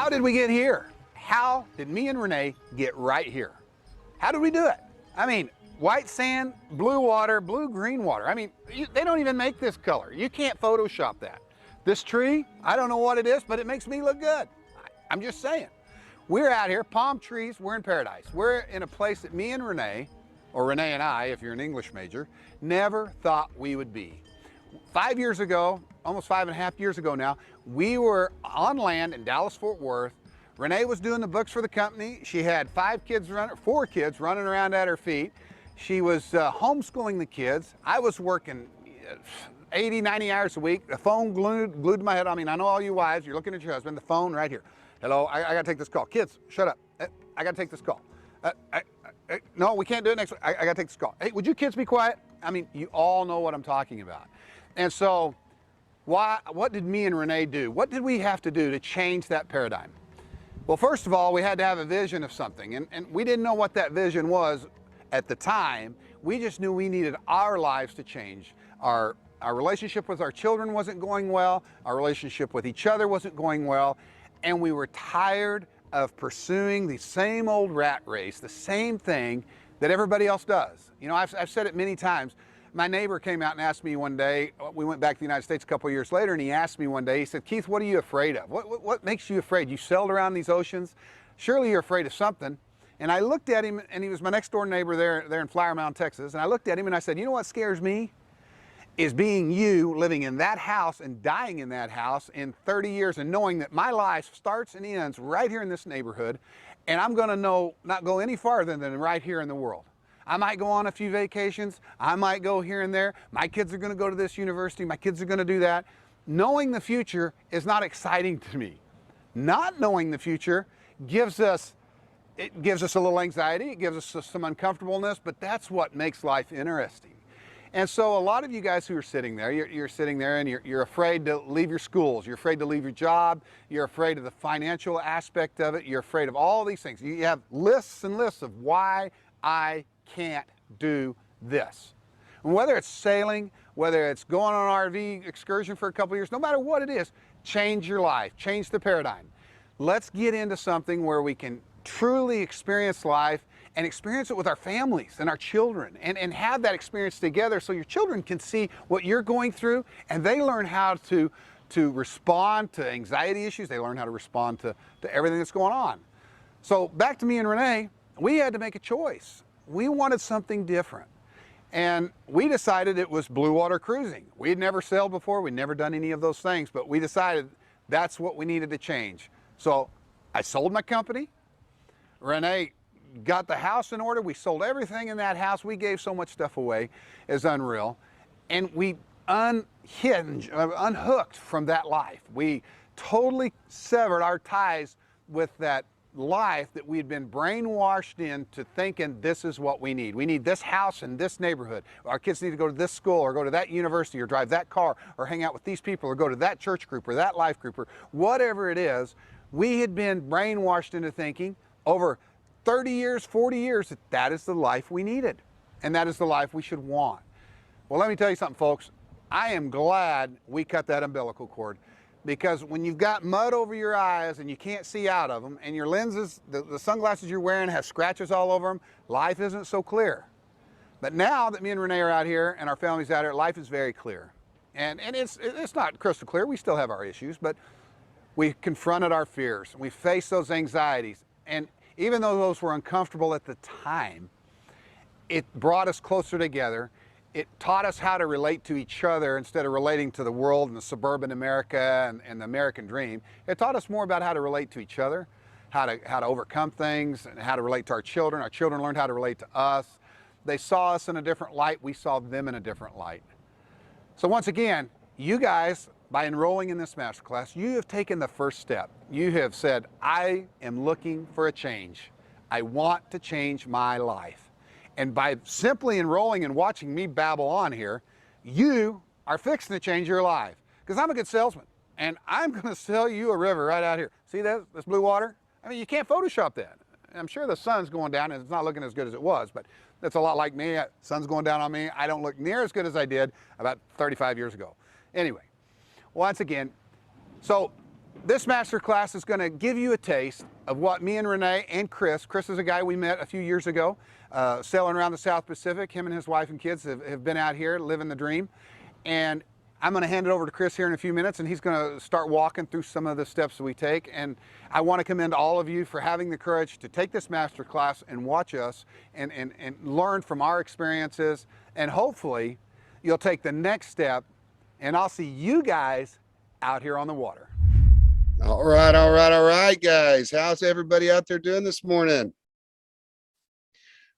How did we get here? How did me and Renee get right here? How did we do it? I mean, white sand, blue water, blue-green water. I mean, they don't even make this color. You can't Photoshop that. This tree, I don't know what it is, but it makes me look good. I'm just saying. We're out here, palm trees, we're in paradise. We're in a place that me and Renee, or Renee and I, if you're an English major, never thought we would be. 5 years ago, almost 5.5 years ago now, we were on land in Dallas-Fort Worth. Renee was doing the books for the company. She had 4 kids running around at her feet. She was homeschooling the kids. I was working 80, 90 hours a week. The phone glued to my head. I mean, I know all you wives, you're looking at your husband, the phone right here. Hello, I gotta take this call. Kids, shut up. I gotta take this call. No, we can't do it next week. I gotta take this call. Hey, would you kids be quiet? I mean, you all know what I'm talking about. And so, what did me and Renee do? What did we have to do to change that paradigm? Well, first of all, we had to have a vision of something, and we didn't know what that vision was at the time. We just knew we needed our lives to change. Our relationship with our children wasn't going well, our relationship with each other wasn't going well, and we were tired of pursuing the same old rat race, the same thing that everybody else does. You know, I've said it many times. My neighbor came out and asked me one day, we went back to the United States a couple of years later, and he asked me one day, he said, Keith, what are you afraid of? What makes you afraid? You sailed around these oceans? Surely you're afraid of something. And I looked at him, and he was my next door neighbor there in Flower Mound, Texas, and I looked at him and I said, you know what scares me? Is being you, living in that house and dying in that house in 30 years and knowing that my life starts and ends right here in this neighborhood, and I'm gonna not go any farther than right here in the world. I might go on a few vacations, I might go here and there, my kids are gonna go to this university, my kids are gonna do that. Knowing the future is not exciting to me. Not knowing the future gives us a little anxiety, it gives us some uncomfortableness, but that's what makes life interesting. And so a lot of you guys who are sitting there, you're sitting there and you're afraid to leave your schools, you're afraid to leave your job, you're afraid of the financial aspect of it, you're afraid of all these things. You have lists and lists of why I can't do this. And whether it's sailing, whether it's going on an RV excursion for a couple of years, no matter what it is, change your life, change the paradigm. Let's get into something where we can truly experience life and experience it with our families and our children and have that experience together so your children can see what you're going through and they learn how to respond to anxiety issues, they learn how to respond to everything that's going on. So back to me and Renee, we had to make a choice. We wanted something different. And we decided it was blue water cruising. We had never sailed before, we'd never done any of those things, but we decided that's what we needed to change. So I sold my company. Renee got the house in order. We sold everything in that house. We gave so much stuff away, it's unreal. And we unhooked from that life. We totally severed our ties with that life that we had been brainwashed into thinking this is what we need. We need this house in this neighborhood. Our kids need to go to this school or go to that university or drive that car or hang out with these people or go to that church group or that life group or whatever it is. We had been brainwashed into thinking over 30 years, 40 years, that is the life we needed. And that is the life we should want. Well, let me tell you something, folks. I am glad we cut that umbilical cord, because when you've got mud over your eyes and you can't see out of them, and your lenses, the sunglasses you're wearing have scratches all over them, life isn't so clear. But now that me and Renee are out here and our family's out here, life is very clear. And it's not crystal clear, we still have our issues, but we confronted our fears, we faced those anxieties, and even though those were uncomfortable at the time, it brought us closer together. It taught us how to relate to each other instead of relating to the world and the suburban America and the American dream. It taught us more about how to relate to each other, how to overcome things, and how to relate to our children. Our children learned how to relate to us. They saw us in a different light. We saw them in a different light. So once again, you guys, by enrolling in this masterclass, you have taken the first step. You have said, I am looking for a change. I want to change my life. And by simply enrolling and watching me babble on here, you are fixing to change your life. Because I'm a good salesman, and I'm going to sell you a river right out here. See this blue water? I mean, you can't Photoshop that. I'm sure the sun's going down, and it's not looking as good as it was, but that's a lot like me. Sun's going down on me. I don't look near as good as I did about 35 years ago. Anyway. Once again, so This master class is going to give you a taste of what me and Renee and Chris is a guy we met a few years ago, sailing around the South Pacific. Him and his wife and kids have been out here living the dream. And I'm going to hand it over to Chris here in a few minutes, and he's going to start walking through some of the steps that we take. And I want to commend all of you for having the courage to take this master class and watch us and learn from our experiences. And hopefully you'll take the next step, and I'll see you guys out here on the water. All right, guys. How's everybody out there doing this morning?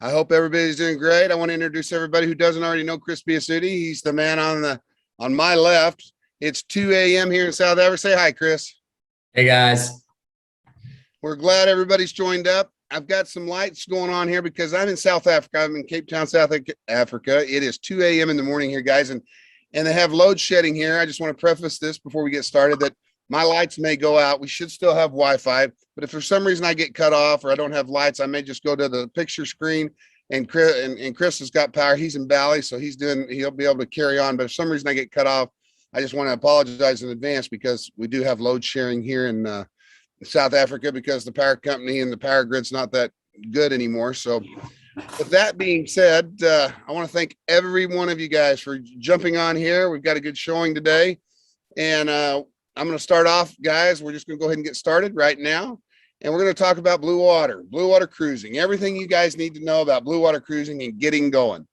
I hope everybody's doing great. I want to introduce everybody who doesn't already know Chris Biasuti. He's the man on my left. It's 2 a.m. here in South Africa. Say hi, Chris. Hey, guys. We're glad everybody's joined up. I've got some lights going on here because I'm in South Africa. I'm in Cape Town, South Africa. It is 2 a.m. in the morning here, guys, and they have load shedding here. I just want to preface this before we get started that my lights may go out. We should still have Wi-Fi, but if for some reason I get cut off or I don't have lights, I may just go to the picture screen. And Chris has got power. He's in Bali, so he'll be able to carry on. But if for some reason I get cut off, I just want to apologize in advance because we do have load sharing here in South Africa because the power company and the power grid's not that good anymore. So with that being said, I want to thank every one of you guys for jumping on here. We've got a good showing today, and I'm going to start off, guys. We're just going to go ahead and get started right now. And we're going to talk about blue water cruising, everything you guys need to know about blue water cruising and getting going.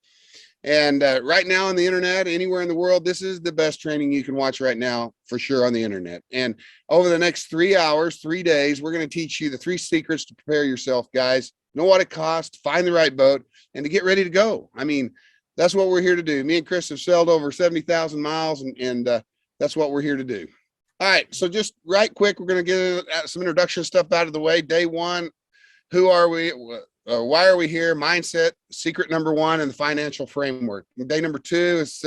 And right now on the internet, anywhere in the world, this is the best training you can watch right now for sure on the internet. And over the next 3 hours, 3 days, we're going to teach you the 3 secrets to prepare yourself, guys. Know what it costs, find the right boat, and to get ready to go. I mean, that's what we're here to do. Me and Chris have sailed over 70,000 miles, and that's what we're here to do. All right, so just right quick, we're going to get some introduction stuff out of the way. Day one, who are we? Why are we here? Mindset, secret number 1, and the financial framework. Day number 2 is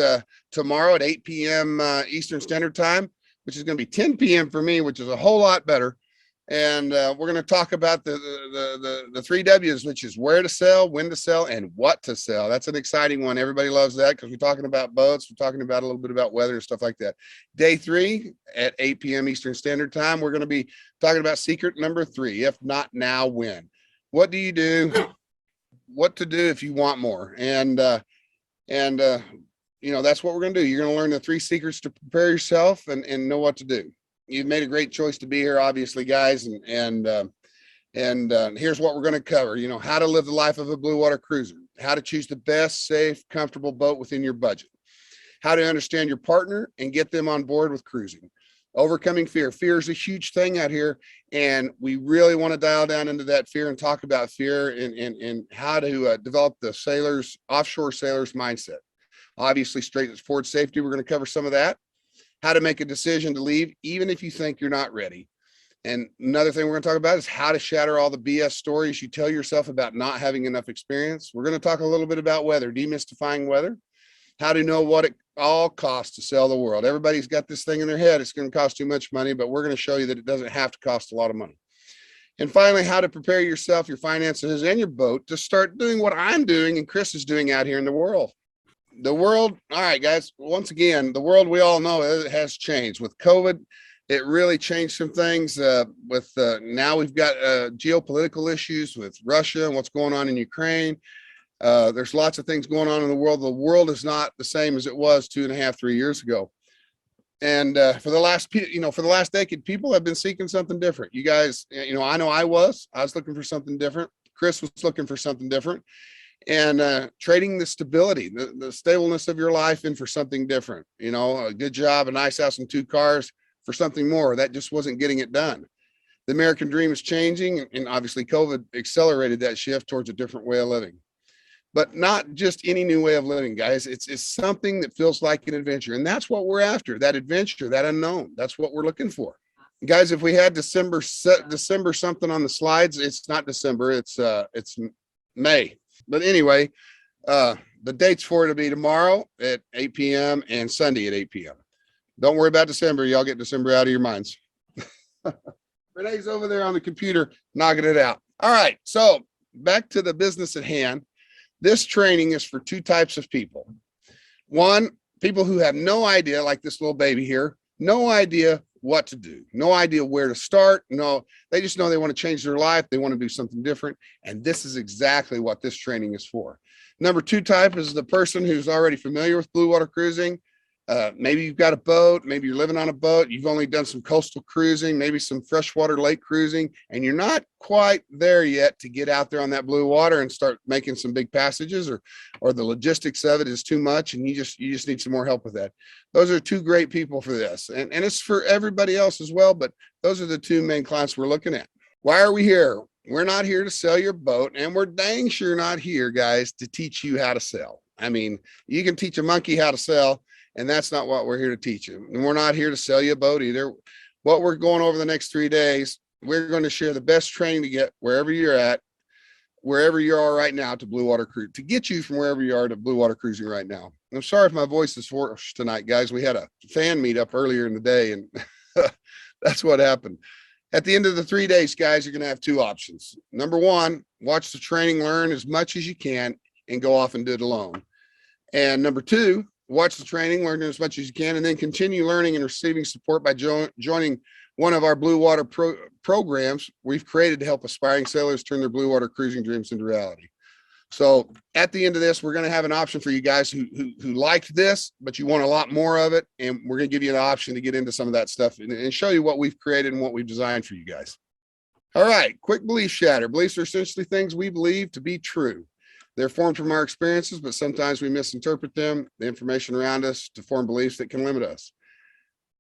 tomorrow at 8 p.m. Eastern Standard Time, which is going to be 10 p.m. for me, which is a whole lot better. And we're going to talk about the 3 W's, which is where to sell, when to sell, and what to sell. That's an exciting one. Everybody loves that because we're talking about boats. We're talking about a little bit about weather and stuff like that. Day 3 at 8 p.m. Eastern Standard Time, we're going to be talking about secret number 3, if not now, when. What do you do? What to do if you want more? And you know, that's what we're going to do. You're going to learn the 3 secrets to prepare yourself and know what to do. You've made a great choice to be here, obviously, guys. And here's what we're going to cover. You know, how to live the life of a blue water cruiser, how to choose the best, safe, comfortable boat within your budget, how to understand your partner and get them on board with cruising, overcoming fear. Fear is a huge thing out here, and we really want to dial down into that fear and talk about fear and how to develop the offshore sailors mindset. Obviously, straight forward safety, we're going to cover some of that. How to make a decision to leave, even if you think you're not ready. And another thing we're going to talk about is how to shatter all the BS stories you tell yourself about not having enough experience. We're going to talk a little bit about weather, demystifying weather, how to know what it all costs to sell the world. Everybody's got this thing in their head. It's going to cost too much money, but we're going to show you that it doesn't have to cost a lot of money. And finally, how to prepare yourself, your finances, and your boat to start doing what I'm doing and Chris is doing out here in the world. The world, all right, guys, once again, the world we all know it has changed. With COVID, it really changed some things. Now we've got geopolitical issues with Russia and what's going on in Ukraine. There's lots of things going on in the world. The world is not the same as it was 2.5, 3 years ago. And for the last decade, people have been seeking something different. You guys, I know I was looking for something different. Chris was looking for something different. And trading the stability, the stableness of your life in for something different, a good job, a nice house and 2 cars for something more. That just wasn't getting it done. The American dream is changing, and obviously COVID accelerated that shift towards a different way of living. But not just any new way of living, guys. It's something that feels like an adventure, and that's what we're after, that adventure, that unknown. That's what we're looking for. Guys, if we had December something on the slides, it's not December, it's May. But anyway, the dates for it will be tomorrow at 8 p.m. and Sunday at 8 p.m. Don't worry about December. Y'all get December out of your minds. Renee's over there on the computer knocking it out. All right, so back to the business at hand. This training is for 2 types of people. One, people who have no idea, like this little baby here, no idea what to do, no idea where to start. No, they just know they want to change their life. They want to do something different. And this is exactly what this training is for. Number two type is the person who's already familiar with blue water cruising. Maybe you've got a boat, maybe you're living on a boat, you've only done some coastal cruising, maybe some freshwater lake cruising, and you're not quite there yet to get out there on that blue water and start making some big passages, or the logistics of it is too much and you just need some more help with that. Those are two great people for this. And it's for everybody else as well, but those are the two main clients we're looking at. Why are we here? We're not here to sell your boat, and we're dang sure not here, guys, to teach you how to sell. I mean, you can teach a monkey how to sell, and that's not what we're here to teach you. And we're not here to sell you a boat either. What we're going over the next 3 days, we're going to share the best training to get wherever you're at, wherever you are right now, to blue water cruise, to get you from wherever you are to blue water cruising right now. I'm sorry if my voice is hoarse tonight, guys. We had a fan meetup earlier in the day, and that's what happened. At the end of the 3 days, guys, you're going to have two options. Number one, watch the training, learn as much as you can, and go off and do it alone. And number two, watch the training, learn as much as you can, and then continue learning and receiving support by joining one of our blue water programs we've created to help aspiring sailors turn their blue water cruising dreams into reality. So at the end of this, we're going to have an option for you guys who liked this, but you want a lot more of it. And we're going to give you an option to get into some of that stuff and show you what we've created and what we've designed for you guys. All right, quick belief shatter. Beliefs are essentially things we believe to be true. They're formed from our experiences, but sometimes we misinterpret them, the information around us, to form beliefs that can limit us.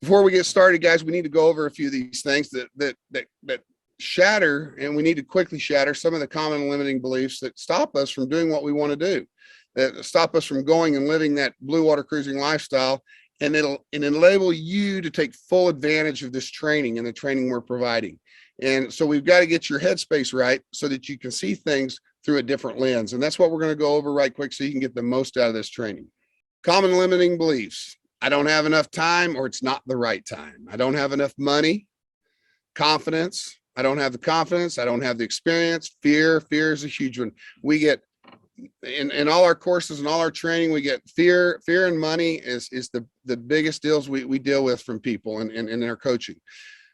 Before we get started, guys, we need to go over a few of these things that shatter, and we need to quickly shatter some of the common limiting beliefs that stop us from doing what we want to do, that stop us from going and living that blue water cruising lifestyle. And it'll enable you to take full advantage of this training and the training we're providing. And so we've got to get your headspace right so that you can see things through a different lens. And that's what we're going to go over right quick so you can get the most out of this training. Common limiting beliefs. I don't have enough time, or it's not the right time. I don't have enough money. Confidence. I don't have the confidence. I don't have the experience. Fear is a huge one. We get in all our courses and all our training, we get fear and money is the biggest deals we deal with from people in their coaching.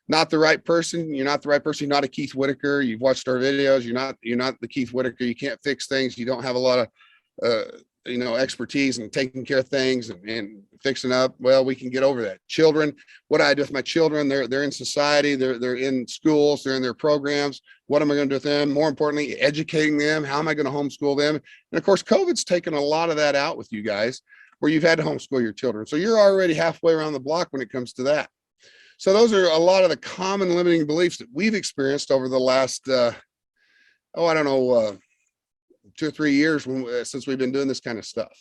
Not the right person. You're not the right person. You're not a Keith Whitaker. You've watched our videos. You're not the Keith Whitaker. You can't fix things. You don't have a lot of expertise in taking care of things and fixing up. Well, we can get over that. Children, what do I do with my children? They're in society, they're in schools, they're in their programs. What am I going to do with them? More importantly, educating them. How am I going to homeschool them? And of course, COVID's taken a lot of that out with you guys, where you've had to homeschool your children. So you're already halfway around the block when it comes to that. So those are a lot of the common limiting beliefs that we've experienced over the last, 2 or 3 years since we've been doing this kind of stuff.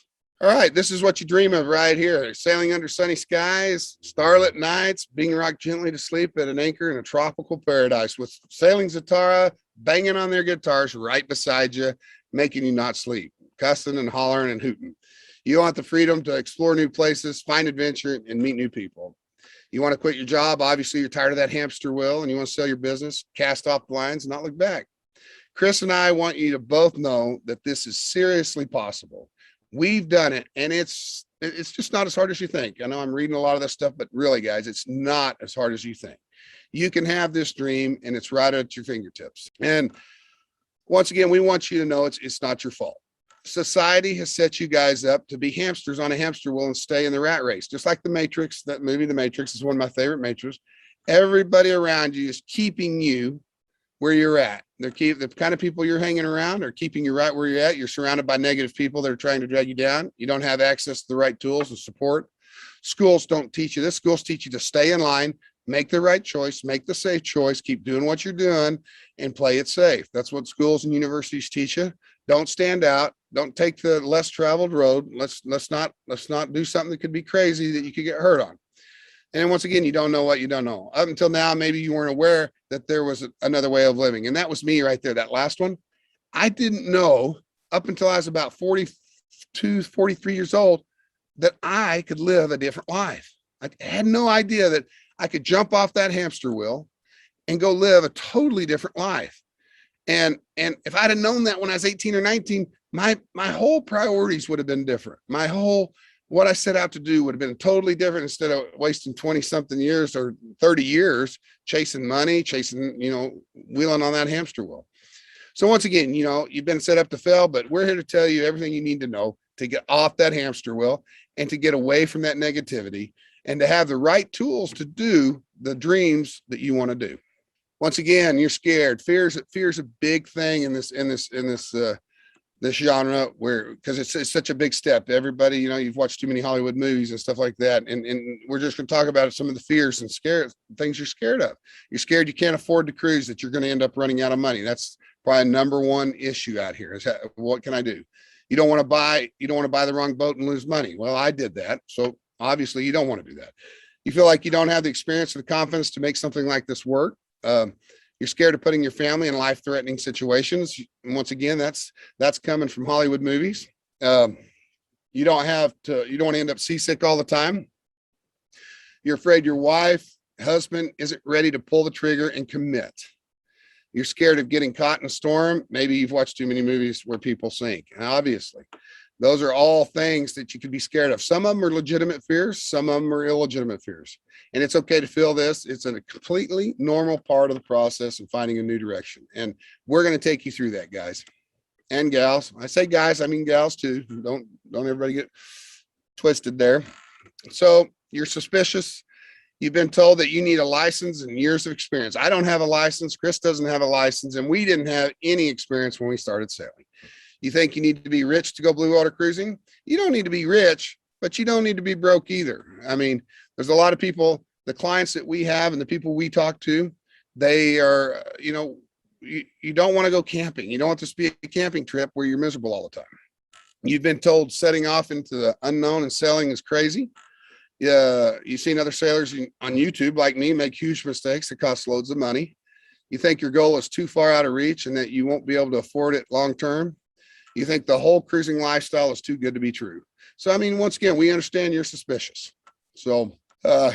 All right, this is what you dream of right here. Sailing under sunny skies, starlit nights, being rocked gently to sleep at an anchor in a tropical paradise with Sailing Zatara banging on their guitars right beside you, making you not sleep, cussing and hollering and hooting. You want the freedom to explore new places, find adventure, and meet new people. You want to quit your job. Obviously, you're tired of that hamster wheel and you want to sell your business, cast off the lines, and not look back. Chris and I want you to both know that this is seriously possible. We've done it, and it's just not as hard as you think. I know I'm reading a lot of this stuff, but really, guys, it's not as hard as you think. You can have this dream, and it's right at your fingertips. And once again, we want you to know it's not your fault. Society has set you guys up to be hamsters on a hamster wheel and stay in the rat race, just like The Matrix. That movie, The Matrix, is one of my favorite Matrix. Everybody around you is keeping you where you're at. The kind of people you're hanging around are keeping you right where you're at. You're surrounded by negative people that are trying to drag you down. You don't have access to the right tools and support. Schools don't teach you this. Schools teach you to stay in line, make the right choice, make the safe choice, keep doing what you're doing, and play it safe. That's what schools and universities teach you. Don't stand out. Don't take the less traveled road. Let's not do something that could be crazy that you could get hurt on. And once again, you don't know what you don't know. Up until now, maybe you weren't aware that there was another way of living. And that was me right there, that last one. I didn't know up until I was about 42, 43 years old that I could live a different life. I had no idea that I could jump off that hamster wheel and go live a totally different life. And if I'd have known that when I was 18 or 19, my whole priorities would have been different. My whole what I set out to do would have been totally different. Instead of wasting 20 something years or 30 years chasing money, chasing, wheeling on that hamster wheel. So once again, you've been set up to fail, but we're here to tell you everything you need to know to get off that hamster wheel and to get away from that negativity and to have the right tools to do the dreams that you want to do. Once again, you're scared. Fear's a big thing in this genre, where, because it's such a big step. Everybody, you've watched too many Hollywood movies and stuff like that. And we're just going to talk about some of the fears and things you're scared of. You're scared you can't afford to cruise, that you're going to end up running out of money. That's probably number one issue out here is, what can I do? You don't want to buy the wrong boat and lose money. Well, I did that. So obviously you don't want to do that. You feel like you don't have the experience or the confidence to make something like this work. You're scared of putting your family in life-threatening situations. And once again, that's coming from Hollywood movies. You don't want to end up seasick all the time. You're afraid your wife, husband isn't ready to pull the trigger and commit. You're scared of getting caught in a storm. Maybe you've watched too many movies where people sink. And obviously, those are all things that you could be scared of. Some of them are legitimate fears. Some of them are illegitimate fears. And it's okay to feel this. It's a completely normal part of the process of finding a new direction. And we're going to take you through that, guys and gals. I say guys, I mean gals too. Don't everybody get twisted there. So you're suspicious. You've been told that you need a license and years of experience. I don't have a license. Chris doesn't have a license. And we didn't have any experience when we started sailing. You think you need to be rich to go blue water cruising? You don't need to be rich, but you don't need to be broke either. I mean, there's a lot of people, the clients that we have and the people we talk to, they are, you don't want to go camping. You don't want this to be a camping trip where you're miserable all the time. You've been told setting off into the unknown and sailing is crazy. Yeah, you've seen other sailors on YouTube like me make huge mistakes that cost loads of money. You think your goal is too far out of reach and that you won't be able to afford it long term. You think the whole cruising lifestyle is too good to be true. So, I mean, once again, we understand you're suspicious. So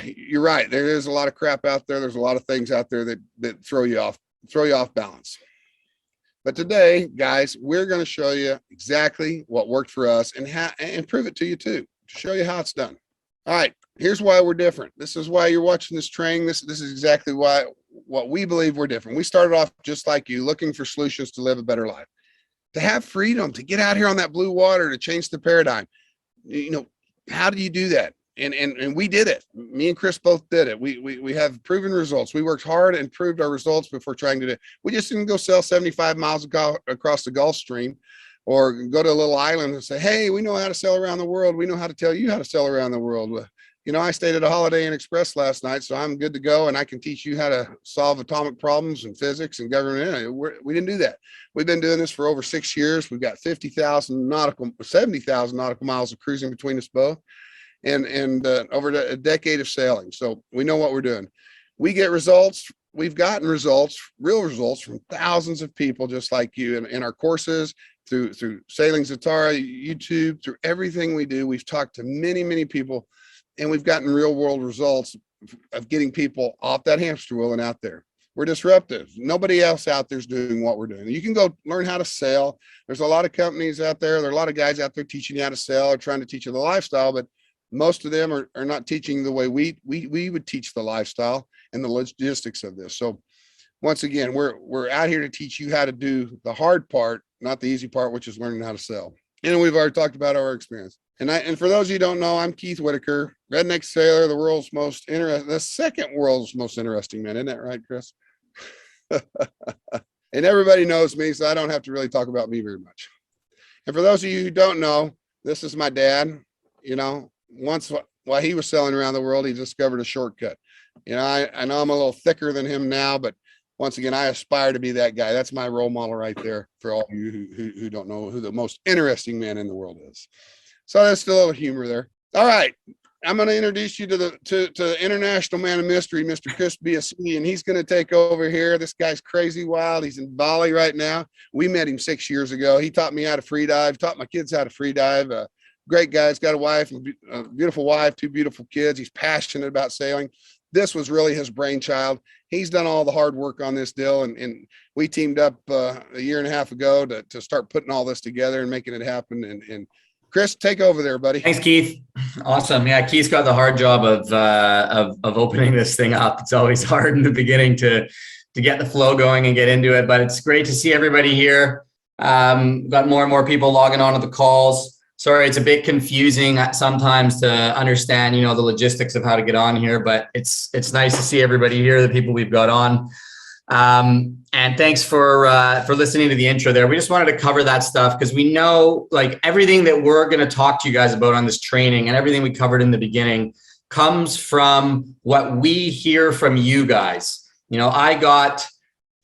you're right. There is a lot of crap out there. There's a lot of things out there that throw you off balance. But today, guys, we're going to show you exactly what worked for us and prove it to you too, to show you how it's done. All right, here's why we're different. This is why you're watching this training. This is exactly what we believe we're different. We started off just like you, looking for solutions to live a better life, to have freedom, to get out here on that blue water, to change the paradigm. How do you do that? And we did it. Me and Chris both did it. We have proven results. We worked hard and proved our results before trying to do it. We just didn't go sail 75 miles across the Gulf Stream or go to a little island and say, hey, we know how to sail around the world. We know how to tell you how to sail around the world. I stayed at a Holiday Inn Express last night, so I'm good to go, and I can teach you how to solve atomic problems and physics and government. We didn't do that. We've been doing this for over 6 years. We've got 70,000 nautical miles of cruising between us both, and over a decade of sailing. So we know what we're doing. We get results. We've gotten results, real results, from thousands of people just like you in our courses, through Sailing Zatara, YouTube, through everything we do. We've talked to many, many people, and we've gotten real world results of getting people off that hamster wheel and out there. We're disruptive. Nobody else out there is doing what we're doing. You can go learn how to sail. There's a lot of companies out there. There are a lot of guys out there teaching you how to sail or trying to teach you the lifestyle, but most of them are not teaching the way we would teach the lifestyle and the logistics of this. So once again, we're out here to teach you how to do the hard part, not the easy part, which is learning how to sail. And we've already talked about our experience. And for those of you who don't know, I'm Keith Whitaker, redneck sailor, the second world's most interesting man. Isn't that right, Chris? And everybody knows me, so I don't have to really talk about me very much. And for those of you who don't know, this is my dad. Once while he was sailing around the world, he discovered a shortcut. I know I'm a little thicker than him now, but once again, I aspire to be that guy. That's my role model right there for all of you who don't know who the most interesting man in the world is. So there's still a little humor there. All right. I'm going to introduce you to the international man of mystery, Mr. Chris BSC, and he's going to take over here. This guy's crazy wild. He's in Bali right now. We met him 6 years ago. He taught me how to free dive, taught my kids how to free dive. Great guy. He's got a wife, a beautiful wife, 2 beautiful kids. He's passionate about sailing. This was really his brainchild. He's done all the hard work on this deal, and we teamed up a year and a half ago to start putting all this together and making it happen. And Chris, take over there, buddy. Thanks, Keith. Awesome. Yeah, Keith's got the hard job of opening this thing up. It's always hard in the beginning to get the flow going and get into it, but it's great to see everybody here. Got more and more people logging on to the calls. Sorry, it's a bit confusing sometimes to understand, the logistics of how to get on here, but it's nice to see everybody here, the people we've got on. And thanks for listening to the intro there. We just wanted to cover that stuff because we know like everything that we're going to talk to you guys about on this training and everything we covered in the beginning comes from what we hear from you guys. I got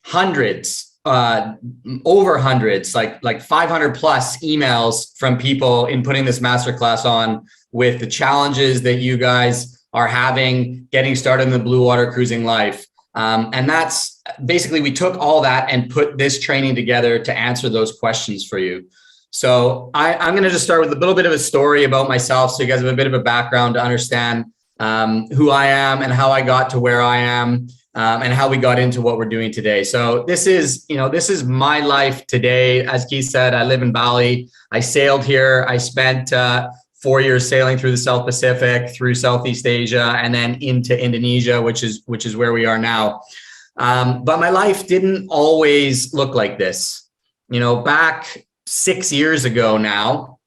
hundreds, over hundreds, like 500 plus emails from people in putting this masterclass on with the challenges that you guys are having getting started in the blue water cruising life. And that's basically, we took all that and put this training together to answer those questions for you. So I'm going to just start with a little bit of a story about myself so you guys have a bit of a background to understand who I am and how I got to where I am. And how we got into what we're doing today. So this is my life today. As Keith said, I live in Bali. I sailed here. I spent 4 years sailing through the South Pacific, through Southeast Asia, and then into Indonesia, which is where we are now. But my life didn't always look like this. Back 6 years ago now,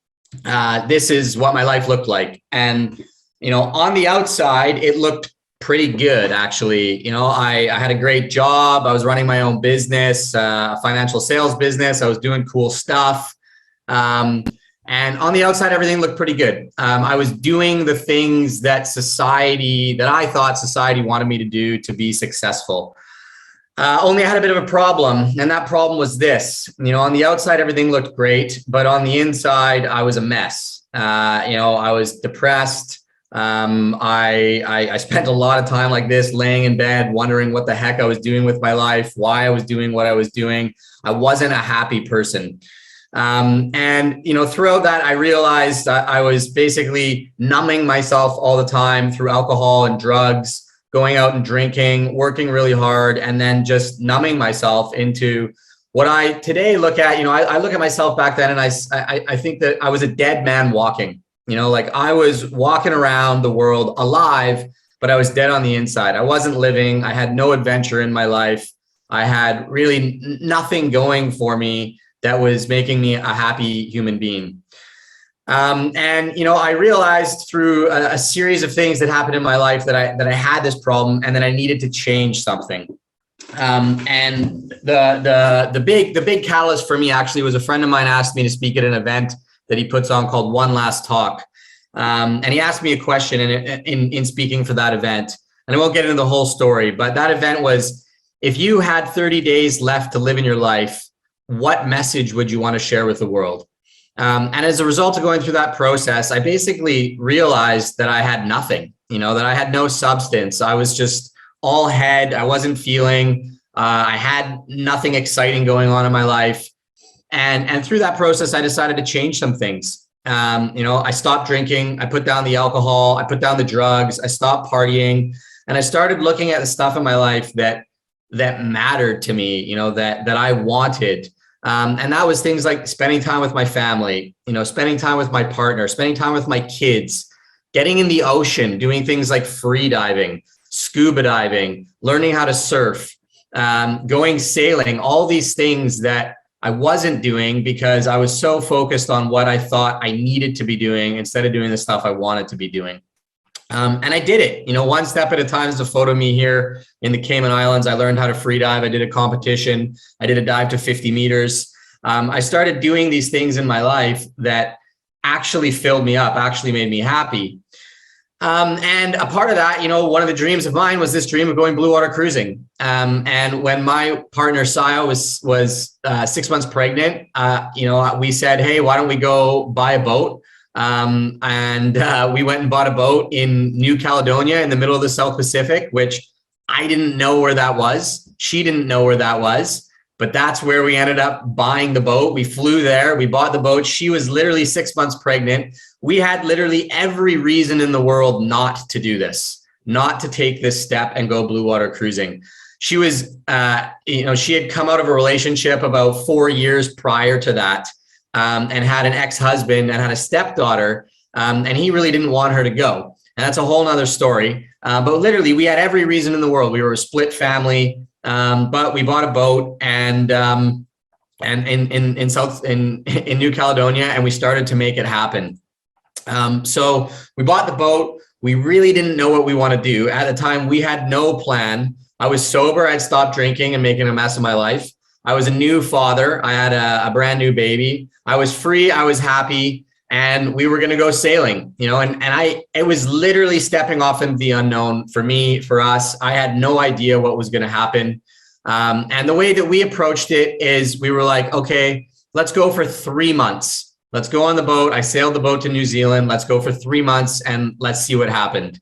this is what my life looked like. And, on the outside, it looked pretty good, actually. I had a great job. I was running my own business, financial sales business. I was doing cool stuff. And on the outside, everything looked pretty good. I was doing the things that I thought society wanted me to do to be successful. Only I had a bit of a problem. And that problem was this, on the outside, everything looked great, but on the inside, I was a mess. I was depressed. I spent a lot of time like this, laying in bed, wondering what the heck I was doing with my life, why I was doing what I was doing. I wasn't a happy person. And throughout that, I realized I was basically numbing myself all the time through alcohol and drugs, going out and drinking, working really hard, and then just numbing myself into what I today look at. I look at myself back then and I think that I was a dead man walking. Like I was walking around the world alive, but I was dead on the inside. I wasn't living. I had no adventure in my life. I had really nothing going for me that was making me a happy human being. I realized through a series of things that happened in my life that I had this problem and that I needed to change something. And the big catalyst for me actually was a friend of mine asked me to speak at an event that he puts on called One Last Talk. And he asked me a question in speaking for that event. And I won't get into the whole story, but that event was, if you had 30 days left to live in your life, what message would you want to share with the world? And as a result of going through that process, I basically realized that I had nothing, that I had no substance. I was just all head. I wasn't feeling, I had nothing exciting going on in my life. And through that process, I decided to change some things. I stopped drinking. I put down the alcohol. I put down the drugs. I stopped partying. And I started looking at the stuff in my life that mattered to me, that I wanted. And that was things like spending time with my family, spending time with my partner, spending time with my kids, getting in the ocean, doing things like free diving, scuba diving, learning how to surf, going sailing, all these things that I wasn't doing because I was so focused on what I thought I needed to be doing instead of doing the stuff I wanted to be doing. And I did it, one step at a time. Is a photo of me here in the Cayman Islands. I learned how to free dive. I did a competition. I did a dive to 50 meters. I started doing these things in my life that actually filled me up, actually made me happy. And a part of that, one of the dreams of mine was this dream of going blue water cruising. And when my partner Saya was 6 months pregnant, we said, hey, why don't we go buy a boat? And we went and bought a boat in New Caledonia in the middle of the South Pacific, which I didn't know where that was. She didn't know where that was, but that's where we ended up buying the boat. We flew there, we bought the boat. She was literally 6 months pregnant. We had literally every reason in the world not to do this, not to take this step and go blue water cruising. She was, she had come out of a relationship about 4 years prior to that. and had an ex-husband and had a stepdaughter, and he really didn't want her to go. And that's a whole nother story. But literally, we had every reason in the world. We were a split family, but we bought a boat and in New Caledonia, and we started to make it happen. So we bought the boat. We really didn't know what we want to do. At the time, we had no plan. I was sober. I'd stopped drinking and making a mess of my life. I was a new father. I had a brand new baby. I was free. I was happy. And we were going to go sailing, you know, and it was literally stepping off into the unknown for me, for us. I had no idea what was going to happen. And the way that we approached it is we were like, okay, let's go for 3 months. Let's go on the boat. I sailed the boat to New Zealand. Let's go for 3 months and let's see what happened.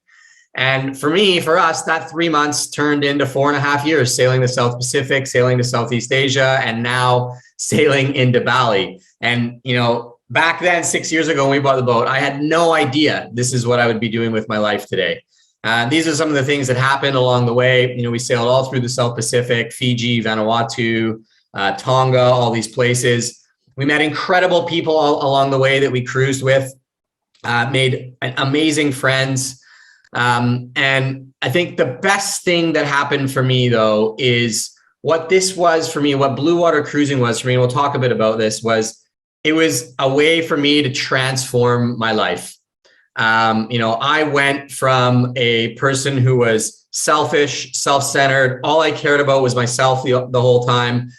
And for us, that 3 months turned into 4.5 years sailing the South Pacific, sailing to Southeast Asia, and now sailing into Bali. And, you know, back then, 6 years ago, when we bought the boat, I had no idea this is what I would be doing with my life today. These are some of the things that happened along the way. You know, we sailed all through the South Pacific, Fiji, Vanuatu, Tonga, all these places. We met incredible people all along the way that we cruised with, made amazing friends. And I think the best thing that happened for me, though, is what this was for me, what blue water cruising was for me, and we'll talk a bit about this, it was a way for me to transform my life. You know, I went from a person who was selfish, self-centered. All I cared about was myself the whole time,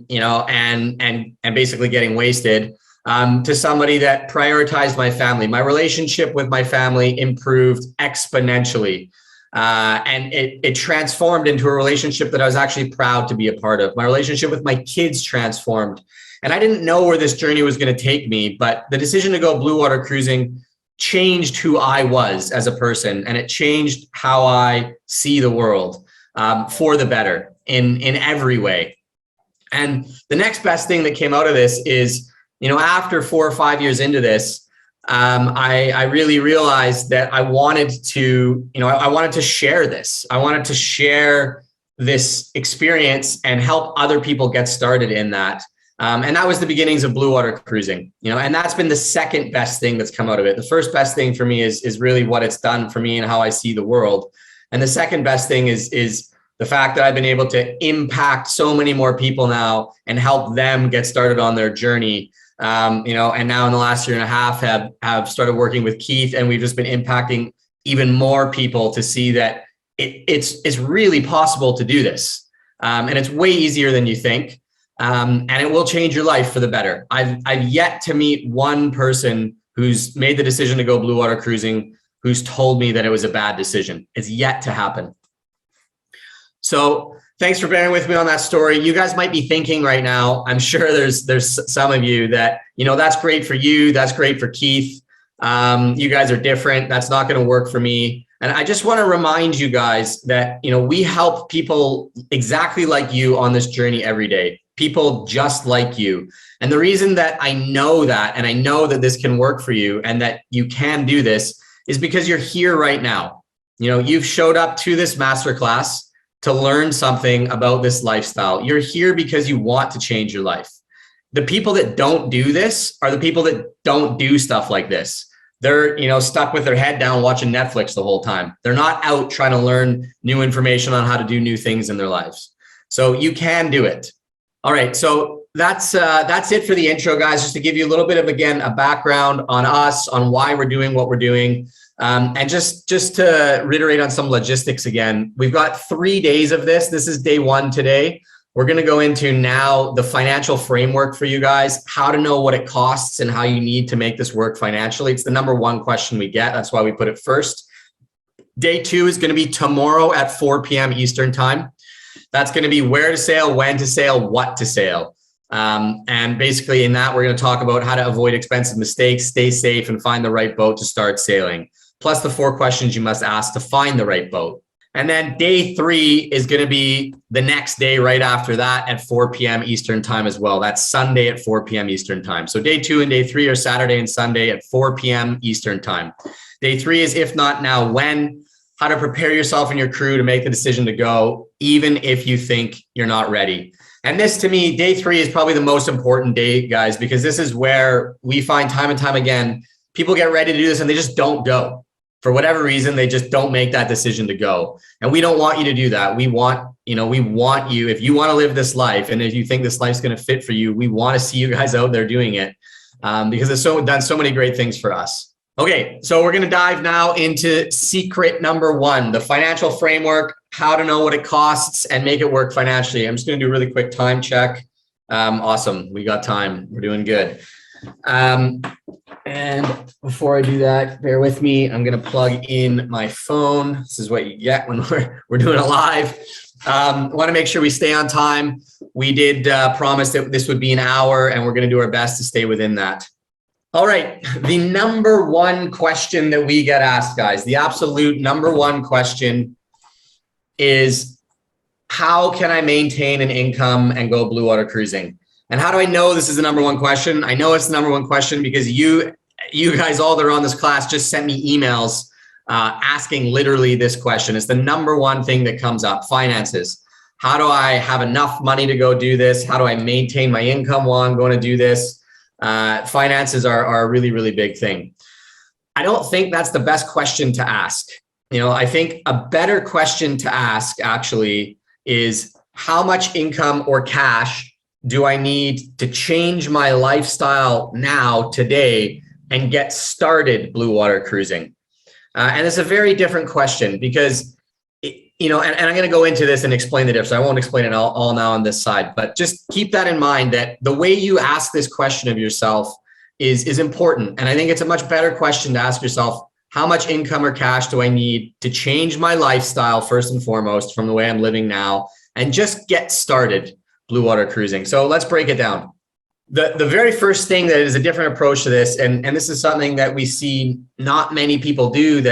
you know, and basically getting wasted, to somebody that prioritized my family. My relationship with my family improved exponentially. And it transformed into a relationship that I was actually proud to be a part of. My relationship with my kids transformed. And I didn't know where this journey was going to take me, but the decision to go blue water cruising changed who I was as a person, and it changed how I see the world, for the better in every way. And the next best thing that came out of this is, you know, after 4 or 5 years into this, I really realized that I wanted to, you know, I wanted to share this. I wanted to share this experience and help other people get started in that. And that was the beginnings of blue water cruising, you know, and that's been the second best thing that's come out of it. The first best thing for me is really what it's done for me and how I see the world. And the second best thing is the fact that I've been able to impact so many more people now and help them get started on their journey. You know, and now in the last year and a half have started working with Keith, and we've just been impacting even more people to see that it's really possible to do this. And it's way easier than you think. And it will change your life for the better. I've yet to meet one person who's made the decision to go blue water cruising who's told me that it was a bad decision. It's yet to happen. So thanks for bearing with me on that story. You guys might be thinking right now, I'm sure there's some of you that, you know, that's great for you. That's great for Keith. You guys are different. That's not going to work for me. And I just want to remind you guys that, you know, we help people exactly like you on this journey every day. People just like you. And the reason that I know that, and I know that this can work for you and that you can do this, is because you're here right now. You know, you've showed up to this masterclass to learn something about this lifestyle. You're here because you want to change your life. The people that don't do this are the people that don't do stuff like this. They're, you know, stuck with their head down watching Netflix the whole time. They're not out trying to learn new information on how to do new things in their lives. So you can do it. All right, so that's it for the intro, guys. Just to give you a little bit of, again, a background on us, on why we're doing what we're doing. And just to reiterate on some logistics again, we've got 3 days of this. This is day 1 today. We're going to go into now the financial framework for you guys, how to know what it costs and how you need to make this work financially. It's the number 1 question we get. That's why we put it first. Day 2 is going to be tomorrow at 4 p.m. Eastern time. That's going to be where to sail, when to sail, what to sail. And basically in that, we're going to talk about how to avoid expensive mistakes, stay safe, and find the right boat to start sailing. Plus the 4 questions you must ask to find the right boat. And then day 3 is going to be the next day right after that at 4 p.m. Eastern time as well. That's Sunday at 4 p.m. Eastern time. So day 2 and day 3 are Saturday and Sunday at 4 p.m. Eastern time. Day 3 is if not now, when. how to prepare yourself and your crew to make the decision to go, even if you think you're not ready. And this, to me, day 3 is probably the most important day, guys, because this is where we find time and time again, people get ready to do this and they just don't go. For whatever reason, they just don't make that decision to go. And we don't want you to do that. We want you, if you want to live this life, and if you think this life's going to fit for you, we want to see you guys out there doing it, because it's done so many great things for us. Okay, so we're going to dive now into secret number 1, the financial framework, how to know what it costs and make it work financially. I'm just going to do a really quick time check. Awesome. We got time. We're doing good. And before I do that, bear with me. I'm going to plug in my phone. This is what you get when we're doing it live. Want to make sure we stay on time. We did promise that this would be an hour, and we're going to do our best to stay within that. All right. The number 1 question that we get asked, guys, the absolute number 1 question is, how can I maintain an income and go blue water cruising? And how do I know this is the number 1 question? I know it's the number 1 question because you guys all that are on this class just sent me emails asking literally this question. It's the number 1 thing that comes up: finances. How do I have enough money to go do this? How do I maintain my income while I'm going to do this? Finances are a really, really big thing. I don't think that's the best question to ask. I think a better question to ask actually is, how much income or cash do I need to change my lifestyle now, today, and get started blue water cruising? And it's a very different question because, and I'm going to go into this and explain the difference. I won't explain it all now on this side, but just keep that in mind, that the way you ask this question of yourself is important. And I think it's a much better question to ask yourself: how much income or cash do I need to change my lifestyle first and foremost from the way I'm living now, and just get started blue water cruising? So let's break it down. The very first thing that is a different approach to this, and this is something that we see not many people do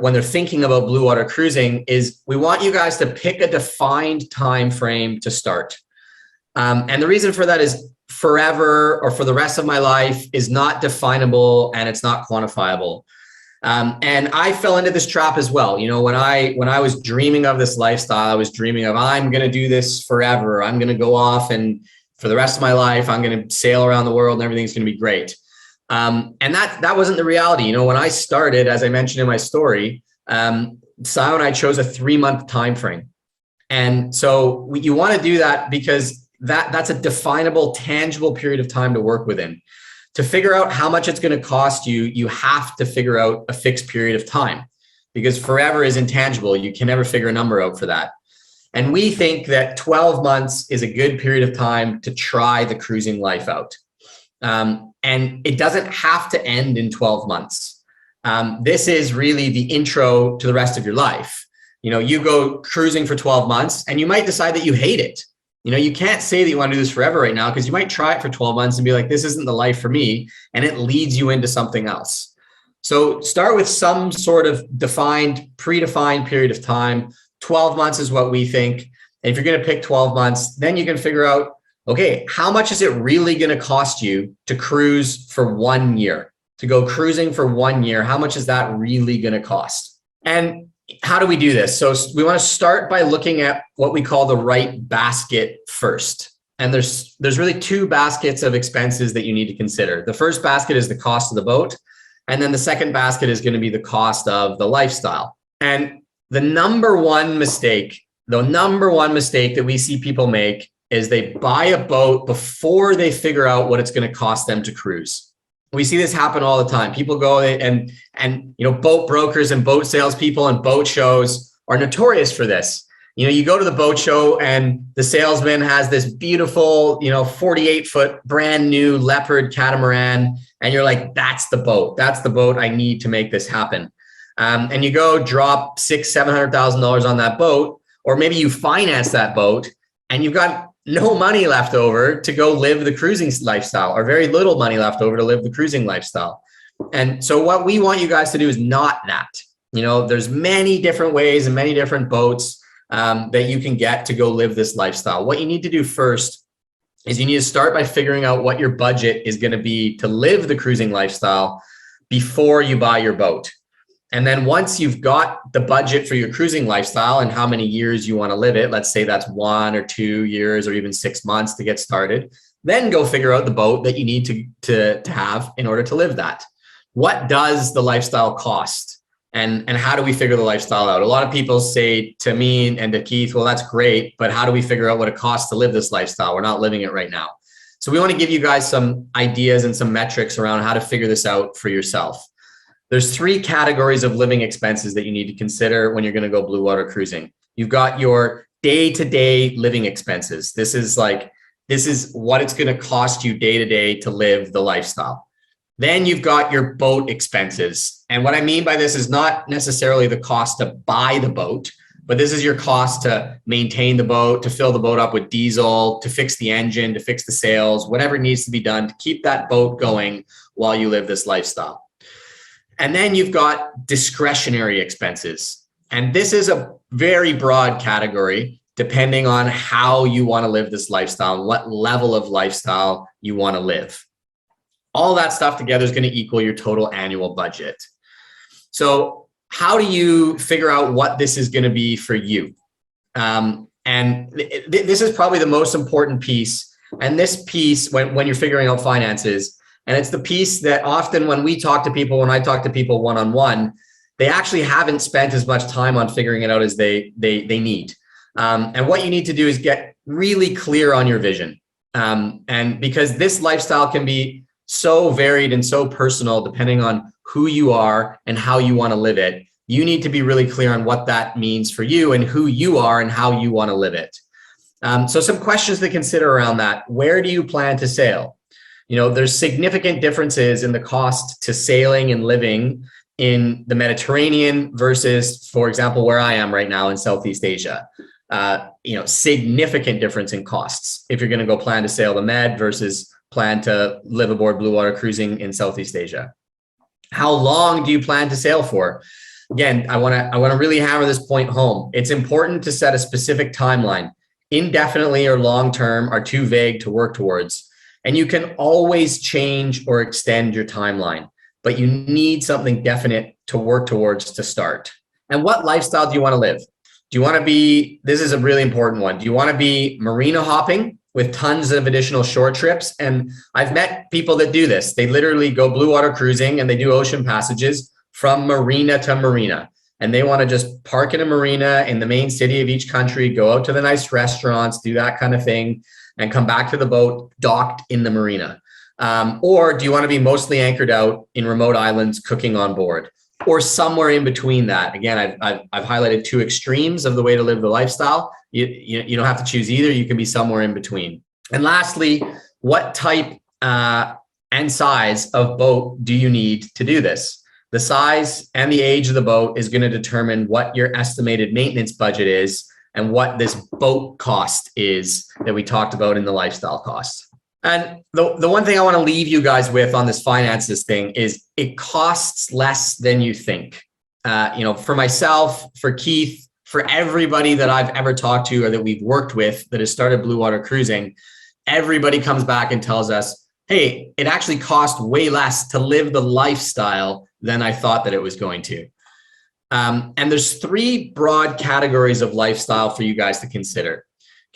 when they're thinking about blue water cruising, is we want you guys to pick a defined time frame to start. And the reason for that is forever or for the rest of my life is not definable, and it's not quantifiable. And I fell into this trap as well. When I was dreaming of this lifestyle, I was dreaming of, I'm going to do this forever. I'm going to go off, and for the rest of my life, I'm going to sail around the world and everything's going to be great. And that wasn't the reality. When I started, as I mentioned in my story, Sio and I chose a 3-month time frame. And so you want to do that because that's a definable, tangible period of time to work within. To figure out how much it's going to cost you, you have to figure out a fixed period of time, because forever is intangible. You can never figure a number out for that. And we think that 12 months is a good period of time to try the cruising life out. And it doesn't have to end in 12 months. This is really the intro to the rest of your life. You go cruising for 12 months and you might decide that you hate it. You can't say that you want to do this forever right now, because you might try it for 12 months and be like, this isn't the life for me. And it leads you into something else. So start with some sort of predefined period of time. 12 months is what we think. And if you're going to pick 12 months, then you can figure out, okay, how much is it really going to cost you to cruise for 1 year, to go cruising for 1 year? How much is that really going to cost? And how do we do this? So we want to start by looking at what we call the right basket first. And there's really 2 baskets of expenses that you need to consider. The first basket is the cost of the boat. And then the second basket is going to be the cost of the lifestyle. And the number one mistake that we see people make is they buy a boat before they figure out what it's going to cost them to cruise. We see this happen all the time. People go and boat brokers and boat salespeople and boat shows are notorious for this. You go to the boat show and the salesman has this beautiful, 48-foot brand new leopard catamaran. And you're like, that's the boat. That's the boat I need to make this happen. And you go drop $600,000-$700,000 on that boat, or maybe you finance that boat and you've got no money left over to go live the cruising lifestyle, or very little money left over to live the cruising lifestyle. And so what we want you guys to do is not that. There's many different ways and many different boats that you can get to go live this lifestyle. What you need to do first is you need to start by figuring out what your budget is going to be to live the cruising lifestyle before you buy your boat. And then once you've got the budget for your cruising lifestyle and how many years you want to live it, let's say that's 1 or 2 years or even 6 months to get started, then go figure out the boat that you need to have in order to live that. What does the lifestyle cost? And how do we figure the lifestyle out? A lot of people say to me and to Keith, well, that's great, but how do we figure out what it costs to live this lifestyle? We're not living it right now. So we want to give you guys some ideas and some metrics around how to figure this out for yourself. There's 3 categories of living expenses that you need to consider when you're going to go blue water cruising. You've got your day-to-day living expenses. This is what it's going to cost you day to day to live the lifestyle. Then you've got your boat expenses. And what I mean by this is not necessarily the cost to buy the boat, but this is your cost to maintain the boat, to fill the boat up with diesel, to fix the engine, to fix the sails, whatever needs to be done to keep that boat going while you live this lifestyle. And then you've got discretionary expenses. And this is a very broad category depending on how you want to live this lifestyle and what level of lifestyle you want to live. All that stuff together is going to equal your total annual budget. So how do you figure out what this is going to be for you? This is probably the most important piece. And this piece, when you're figuring out finances, and it's the piece that often when I talk to people one-on-one, they actually haven't spent as much time on figuring it out as they need. And what you need to do is get really clear on your vision. And because this lifestyle can be so varied and so personal depending on who you are and how you want to live it, you need to be really clear on what that means for you and who you are and how you want to live it. So some questions to consider around that. Where do you plan to sail? There's significant differences in the cost to sailing and living in the Mediterranean versus, for example, where I am right now in Southeast Asia. Significant difference in costs if you're going to go plan to sail the Med versus plan to live aboard blue water cruising in Southeast Asia. How long do you plan to sail for? Again, I want to really hammer this point home. It's important to set a specific timeline. Indefinitely or long term are too vague to work towards. And you can always change or extend your timeline, but you need something definite to work towards to start. And what lifestyle do you want to live? Do you want to be, this is a really important one. Do you want to be marina hopping with tons of additional shore trips? And I've met people that do this. They literally go blue water cruising and they do ocean passages from marina to marina. And they want to just park in a marina in the main city of each country, go out to the nice restaurants, do that kind of thing, and come back to the boat docked in the marina. Or do you want to be mostly anchored out in remote islands cooking on board? Or somewhere in between that. Again, I've highlighted 2 extremes of the way to live the lifestyle. You don't have to choose either. You can be somewhere in between. And lastly, what type and size of boat do you need to do this? The size and the age of the boat is going to determine what your estimated maintenance budget is and what this boat cost is that we talked about in the lifestyle costs. And the one thing I want to leave you guys with on this finances thing is it costs less than you think. For myself, for Keith, for everybody that I've ever talked to or that we've worked with that has started blue water cruising, everybody comes back and tells us, hey, it actually cost way less to live the lifestyle than I thought that it was going to. And there's 3 broad categories of lifestyle for you guys to consider.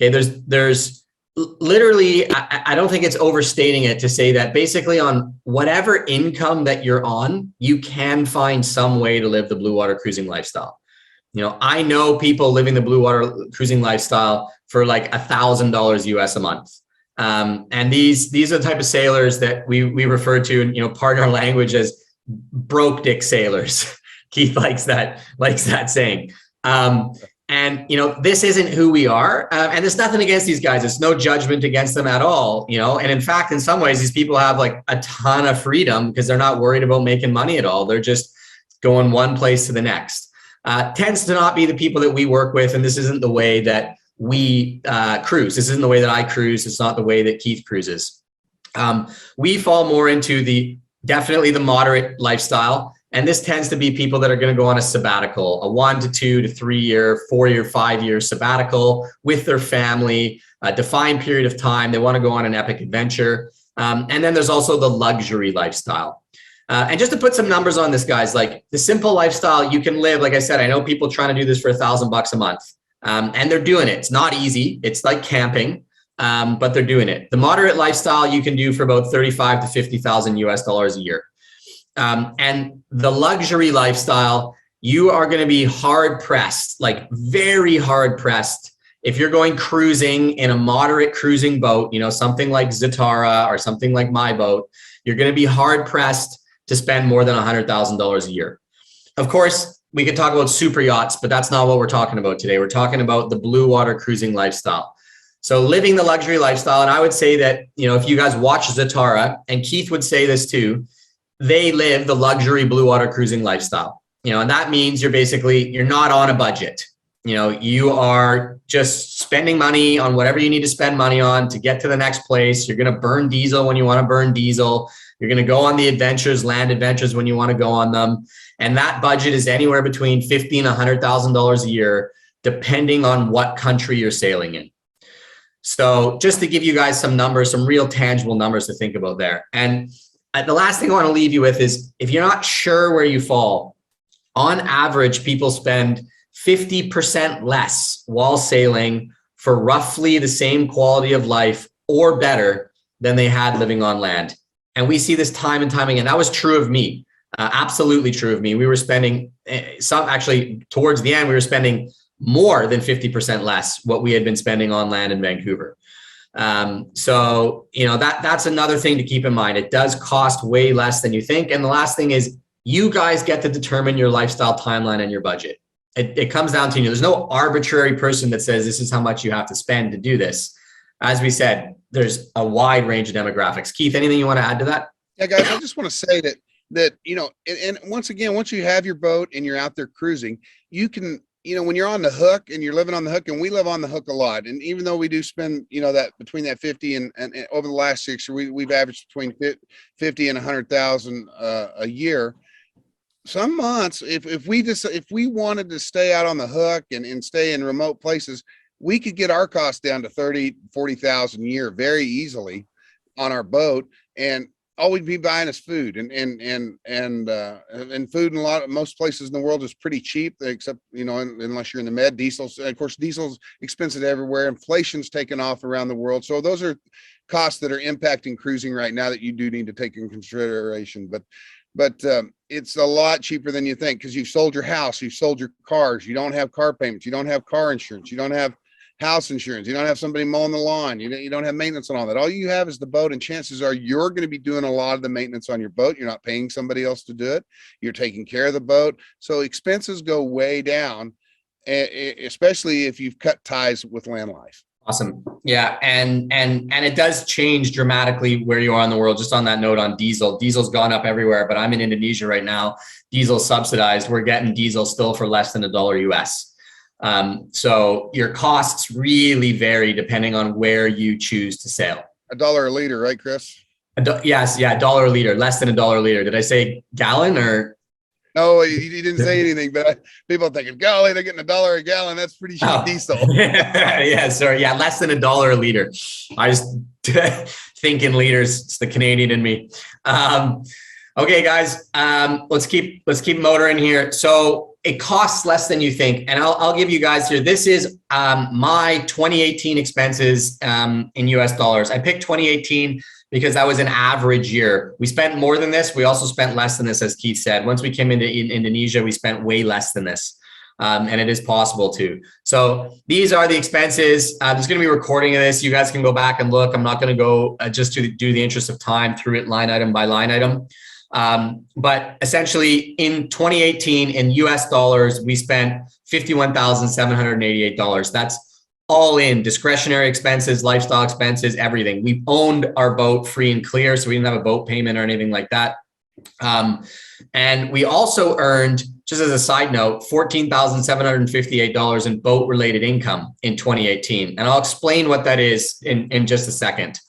Okay, there's literally, I don't think it's overstating it to say that basically on whatever income that you're on, you can find some way to live the blue water cruising lifestyle. I know people living the blue water cruising lifestyle for like $1,000 US a month. And these are the type of sailors that we refer to, and pardon our language, as broke dick sailors. Keith likes that saying. And, this isn't who we are. And there's nothing against these guys. It's no judgment against them at all, And in fact, in some ways, these people have like a ton of freedom because they're not worried about making money at all. They're just going one place to the next. Tends to not be the people that we work with. And this isn't the way that we cruise. This isn't the way that I cruise. It's not the way that Keith cruises. We fall more into definitely the moderate lifestyle. And this tends to be people that are going to go on a sabbatical, a 1 to 2 to 3 year, 4 year, 5 year sabbatical with their family, a defined period of time. They want to go on an epic adventure. And then there's also the luxury lifestyle. And just to put some numbers on this, guys, like the simple lifestyle you can live, like I said, I know people trying to do this for $1,000 a month, and they're doing it. It's not easy. It's like camping, but they're doing it. The moderate lifestyle you can do for about 35 to 50,000 US dollars a year. And the luxury lifestyle, you are going to be hard pressed, like very hard pressed. If you're going cruising in a moderate cruising boat, you know, something like Zatara or something like my boat, you're going to be hard pressed to spend more than $100,000 a year. Of course, we could talk about super yachts, but that's not what we're talking about today. We're talking about the blue water cruising lifestyle. So living the luxury lifestyle. And I would say that, you know, if you guys watch Zatara, and Keith would say this too, they live the luxury blue water cruising lifestyle. You know, and that means you're not on a budget. You know, you are just spending money on whatever you need to spend money on to get to the next place. You're going to burn diesel when you want to burn diesel. You're going to go on the adventures, land adventures when you want to go on them. And that budget is anywhere between $50,000 and $100,000 a year, depending on what country you're sailing in. So just to give you guys some numbers, some real tangible numbers to think about there. And the last thing I want to leave you with is, if you're not sure where you fall, on average, people spend 50% less while sailing for roughly the same quality of life or better than they had living on land. And we see this time and time again. That was true of me, absolutely true of me. We were spending actually towards the end, we were spending more than 50% less what we had been spending on land in Vancouver. So, you know, that's another thing to keep in mind. It does cost way less than you think. And the last thing is, you guys get to determine your lifestyle timeline and your budget. It comes down to you. There's no arbitrary person that says this is how much you have to spend to do this. As we said, there's a wide range of demographics. Keith, anything you want to add to that? Yeah, guys, I just want to say that, you know, and once again, once you have your boat and you're out there cruising, you can, you know, when you're on the hook and you're living on the hook, and we live on the hook a lot. And even though we do spend, you know, that between that 50 and over the last 6 years, we've averaged between 50 and 100,000 a year. Some months, if we wanted to stay out on the hook and stay in remote places, we could get our costs down to 30, 40,000 a year very easily on our boat. And all we'd be buying is food, and food in most places in the world is pretty cheap, except, you know, unless you're in the Med. Diesel's, of course, diesel's expensive everywhere. Inflation's taken off around the world. So those are costs that are impacting cruising right now that you do need to take in consideration. But it's a lot cheaper than you think, because you've sold your house, you've sold your cars, you don't have car payments, you don't have car insurance, you don't have house insurance, you don't have somebody mowing the lawn, you don't have maintenance on all that. All you have is the boat, and chances are you're going to be doing a lot of the maintenance on your boat. You're not paying somebody else to do it. You're taking care of the boat. So expenses go way down, especially if you've cut ties with land life. Awesome. Yeah. And it does change dramatically where you are in the world. Just on that note on diesel, diesel's gone up everywhere, but I'm in Indonesia right now. Diesel's subsidized. We're getting diesel still for less than $1 US. So your costs really vary depending on where you choose to sail. $1 a liter, right, Chris? Yes. Yeah. $1 a liter, less than $1 a liter. Did I say gallon or? No, you didn't say anything, but people are thinking, golly, they're getting $1 a gallon. That's pretty cheap diesel. Yeah, sorry. Yeah, less than $1 a liter. I just think in liters. It's the Canadian in me. Okay, guys, let's keep motoring here. So it costs less than you think, and I'll give you guys here. This is my 2018 expenses in US dollars. I picked 2018 because that was an average year. We spent more than this. We also spent less than this, as Keith said. Once we came into Indonesia, we spent way less than this. And it is possible to. So these are the expenses. There's going to be a recording of this. You guys can go back and look. I'm not going to go just to do the interest of time through it line item by line item. But essentially in 2018 in US dollars, we spent $51,788. That's all in discretionary expenses, lifestyle expenses, everything. We owned our boat free and clear, so we didn't have a boat payment or anything like that. And we also earned, just as a side note, $14,758 in boat related income in 2018. And I'll explain what that is in just a second.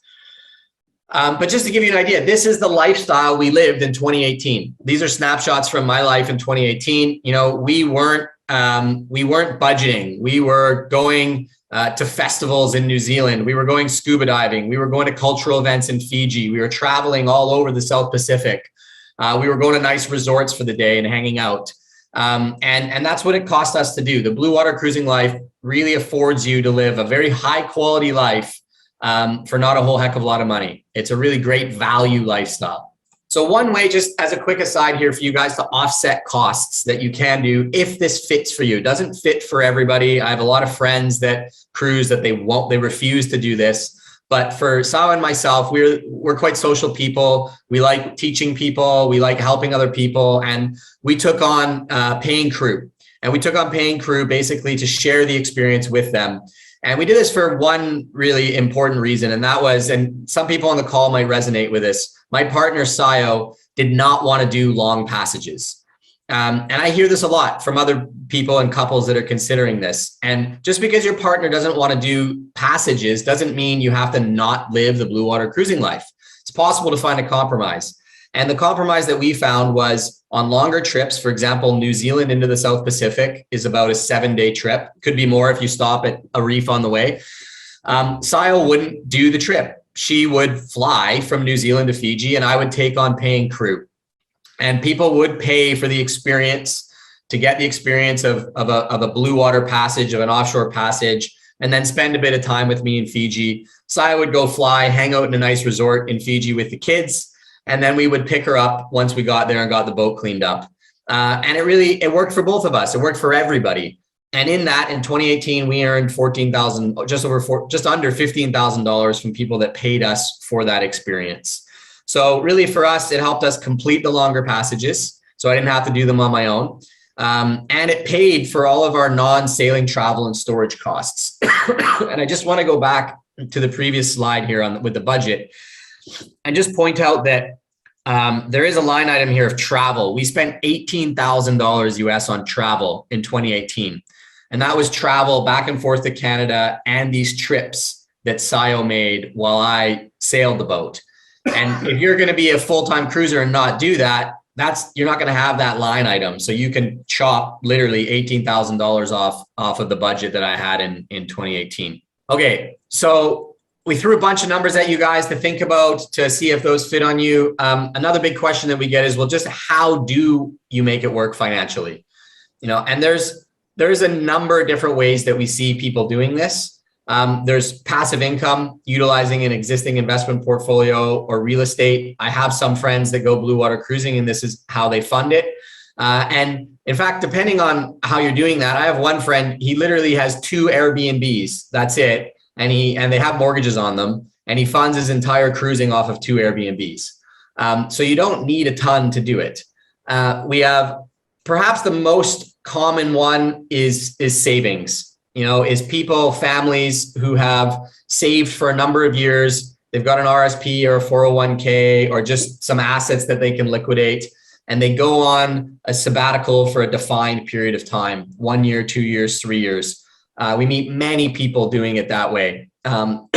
But just to give you an idea, this is the lifestyle we lived in 2018. These are snapshots from my life in 2018. You know, we weren't budgeting. We were going to festivals in New Zealand. We were going scuba diving. We were going to cultural events in Fiji. We were traveling all over the South Pacific. We were going to nice resorts for the day and hanging out. And that's what it cost us to do. The blue water cruising life really affords you to live a very high quality life for not a whole heck of a lot of money. It's a really great value lifestyle. So one way, just as a quick aside here for you guys to offset costs that you can do if this fits for you. It doesn't fit for everybody. I have a lot of friends that cruise that they refuse to do this. But for Sao and myself, we're quite social people. We like teaching people. We like helping other people. And we took on paying crew. And we took on paying crew basically to share the experience with them. And we did this for one really important reason. And that was, and some people on the call might resonate with this, my partner, Sayo, did not want to do long passages. And I hear this a lot from other people and couples that are considering this. And just because your partner doesn't want to do passages doesn't mean you have to not live the blue water cruising life. It's possible to find a compromise. And the compromise that we found was on longer trips. For example, New Zealand into the South Pacific is about a 7-day trip. Could be more if you stop at a reef on the way. Sayo wouldn't do the trip. She would fly from New Zealand to Fiji, and I would take on paying crew. And people would pay for the experience, to get the experience of a blue water passage, of an offshore passage, and then spend a bit of time with me in Fiji. Sayo would go fly, hang out in a nice resort in Fiji with the kids, and then we would pick her up once we got there and got the boat cleaned up. And it worked for both of us. It worked for everybody. And in that, in 2018, we earned just under $15,000 from people that paid us for that experience. So really for us, it helped us complete the longer passages. So I didn't have to do them on my own. And it paid for all of our non-sailing travel and storage costs. And I just want to go back to the previous slide here with the budget and just point out that there is a line item here of travel. We spent $18,000 US on travel in 2018. And that was travel back and forth to Canada and these trips that Sayo made while I sailed the boat. And if you're going to be a full-time cruiser and not do that, you're not going to have that line item. So you can chop literally $18,000 off of the budget that I had in 2018. Okay, so we threw a bunch of numbers at you guys to think about to see if those fit on you. Another big question that we get is, well, just how do you make it work financially? And there's a number of different ways that we see people doing this. There's passive income, utilizing an existing investment portfolio or real estate. I have some friends that go blue water cruising, and this is how they fund it. And in fact, depending on how you're doing that, I have one friend, he literally has 2 Airbnbs. That's it. And they have mortgages on them, and he funds his entire cruising off of 2 Airbnbs. So you don't need a ton to do it. We have perhaps the most common one is savings. Is people, families who have saved for a number of years. They've got an RSP or a 401k or just some assets that they can liquidate, and they go on a sabbatical for a defined period of time, 1 year, 2 years, 3 years. We meet many people doing it that way. And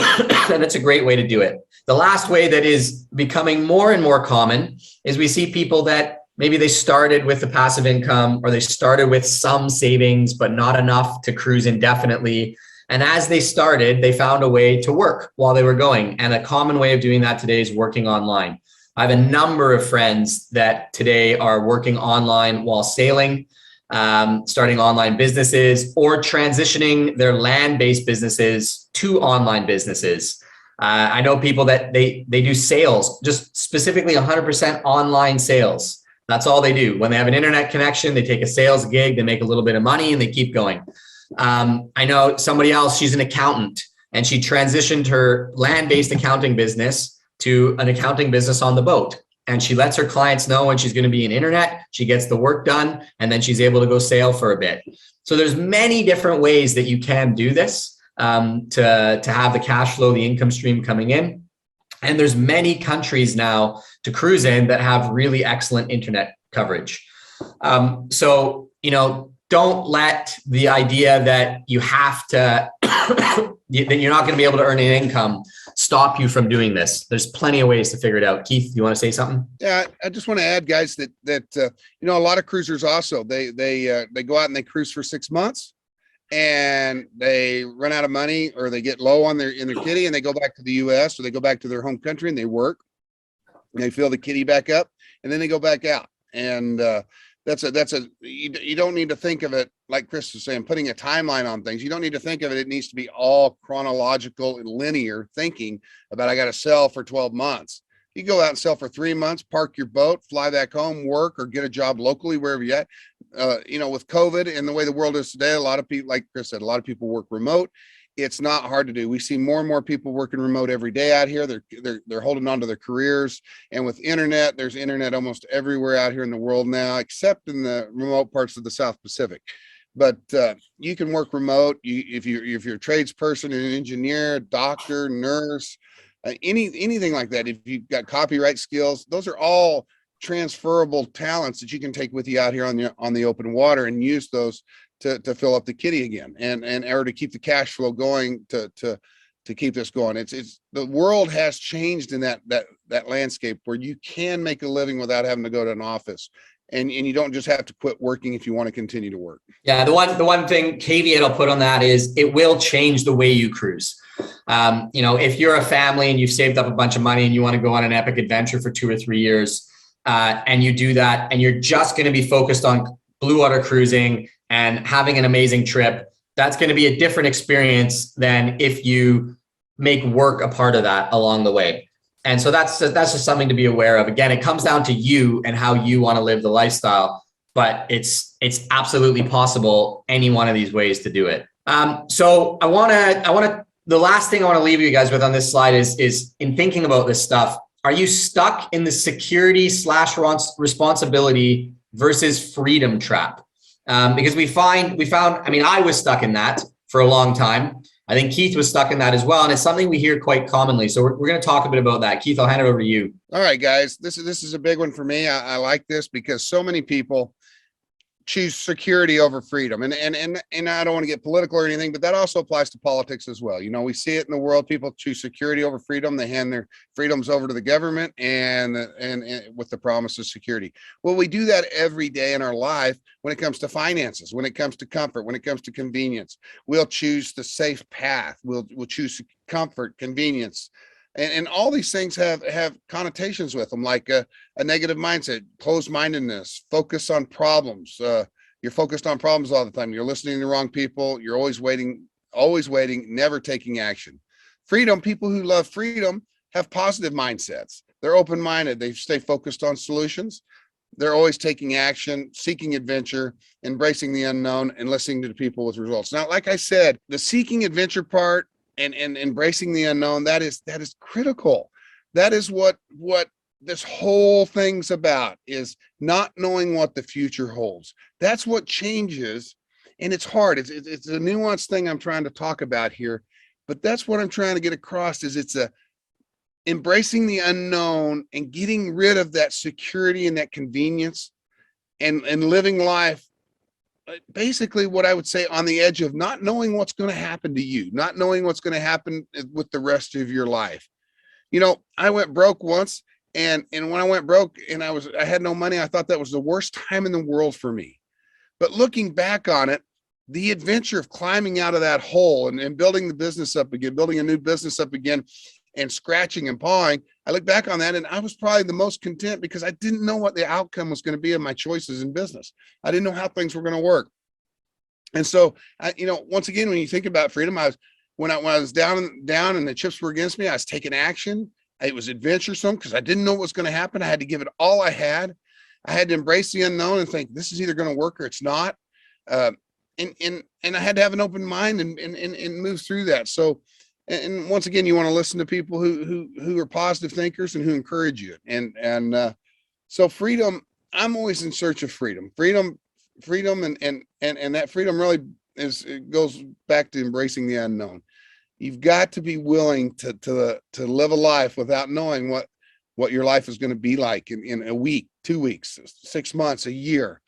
it's a great way to do it. The last way that is becoming more and more common is we see people that maybe they started with the passive income, or they started with some savings, but not enough to cruise indefinitely. And as they started, they found a way to work while they were going. And a common way of doing that today is working online. I have a number of friends that today are working online while sailing, starting online businesses, or transitioning their land-based businesses to online businesses. I know people that they do sales, just specifically 100% online sales. That's all they do. When they have an internet connection, they take a sales gig, they make a little bit of money, and they keep going. I know somebody else, she's an accountant, and she transitioned her land-based accounting business to an accounting business on the boat. And she lets her clients know when she's going to be in internet, she gets the work done, and then she's able to go sail for a bit. So there's many different ways that you can do this to have the cash flow, the income stream coming in. And there's many countries now to cruise in that have really excellent internet coverage. So, don't let the idea that you have to, that you're not going to be able to earn an income stop you from doing this. There's plenty of ways to figure it out. Keith, you want to say something? Yeah, I just want to add, guys, that a lot of cruisers also, they go out and they cruise for 6 months, and they run out of money, or they get low in their kitty, and they go back to the US, or they go back to their home country and they work. They fill the kitty back up, and then they go back out. And you don't need to think of it like Chris was saying, putting a timeline on things. You don't need to think of it. It needs to be all chronological and linear thinking about, I got to sell for 12 months. You go out and sell for 3 months, park your boat, fly back home, work, or get a job locally, wherever you're at. With COVID and the way the world is today, a lot of people, like Chris said, a lot of people work remote. It's not hard to do. We see more and more people working remote every day out here. They're holding on to their careers. And with internet, there's internet almost everywhere out here in the world now, except in the remote parts of the South Pacific. But you can work remote. If you're a tradesperson, an engineer, doctor, nurse, anything like that. If you've got copyright skills, those are all transferable talents that you can take with you out here on the open water and use those to fill up the kitty again, and or to keep the cash flow going, to keep this going. It's the world has changed in that landscape where you can make a living without having to go to an office, and you don't just have to quit working if you want to continue to work. Yeah, the one thing caveat I'll put on that is it will change the way you cruise. If you're a family and you've saved up a bunch of money and you want to go on an epic adventure for 2 or 3 years, and you do that, and you're just going to be focused on blue water cruising and having an amazing trip, that's going to be a different experience than if you make work a part of that along the way. And so that's just something to be aware of. Again, it comes down to you and how you want to live the lifestyle, but it's absolutely possible any one of these ways to do it. So the last thing I want to leave you guys with on this slide is in thinking about this stuff, are you stuck in the security / responsibility versus freedom trap? Because we found, I was stuck in that for a long time. I think Keith was stuck in that as well. And it's something we hear quite commonly. So we're going to talk a bit about that. Keith, I'll hand it over to you. All right, guys, this is a big one for me. I like this because so many people choose security over freedom. And I don't want to get political or anything, but that also applies to politics as well. We see it in the world. People choose security over freedom. They hand their freedoms over to the government and with the promise of security. Well, we do that every day in our life when it comes to finances, when it comes to comfort, when it comes to convenience. We'll choose the safe path. We'll choose comfort, convenience. And all these things have connotations with them, like a negative mindset, closed-mindedness, focus on problems. You're focused on problems all the time. You're listening to the wrong people. You're always waiting, never taking action. Freedom, people who love freedom have positive mindsets. They're open-minded. They stay focused on solutions. They're always taking action, seeking adventure, embracing the unknown, and listening to the people with results. Now, like I said, the seeking adventure part and embracing the unknown, that is critical. That is what this whole thing's about, is not knowing what the future holds. That's what changes. And it's hard. It's a nuanced thing I'm trying to talk about here, but that's what I'm trying to get across, is it's embracing the unknown and getting rid of that security and that convenience and living life, basically what I would say, on the edge of not knowing what's going to happen to you, not knowing what's going to happen with the rest of your life. I went broke once, and when I went broke and I had no money, I thought that was the worst time in the world for me. But looking back on it, the adventure of climbing out of that hole and building the business up again, building a new business up again, and scratching and pawing, I look back on that and I was probably the most content, because I didn't know what the outcome was going to be of my choices in business. I didn't know how things were going to work. And so, once again, when you think about freedom, when I was down and the chips were against me, I was taking action. It was adventuresome because I didn't know what was going to happen. I had to give it all I had. I had to embrace the unknown and think, this is either going to work or it's not. And I had to have an open mind and move through that. So, and once again, you want to listen to people who are positive thinkers and who encourage you. So freedom, I'm always in search of freedom, and that freedom really goes back to embracing the unknown. You've got to be willing to live a life without knowing what your life is going to be like in a week, 2 weeks, 6 months, a year.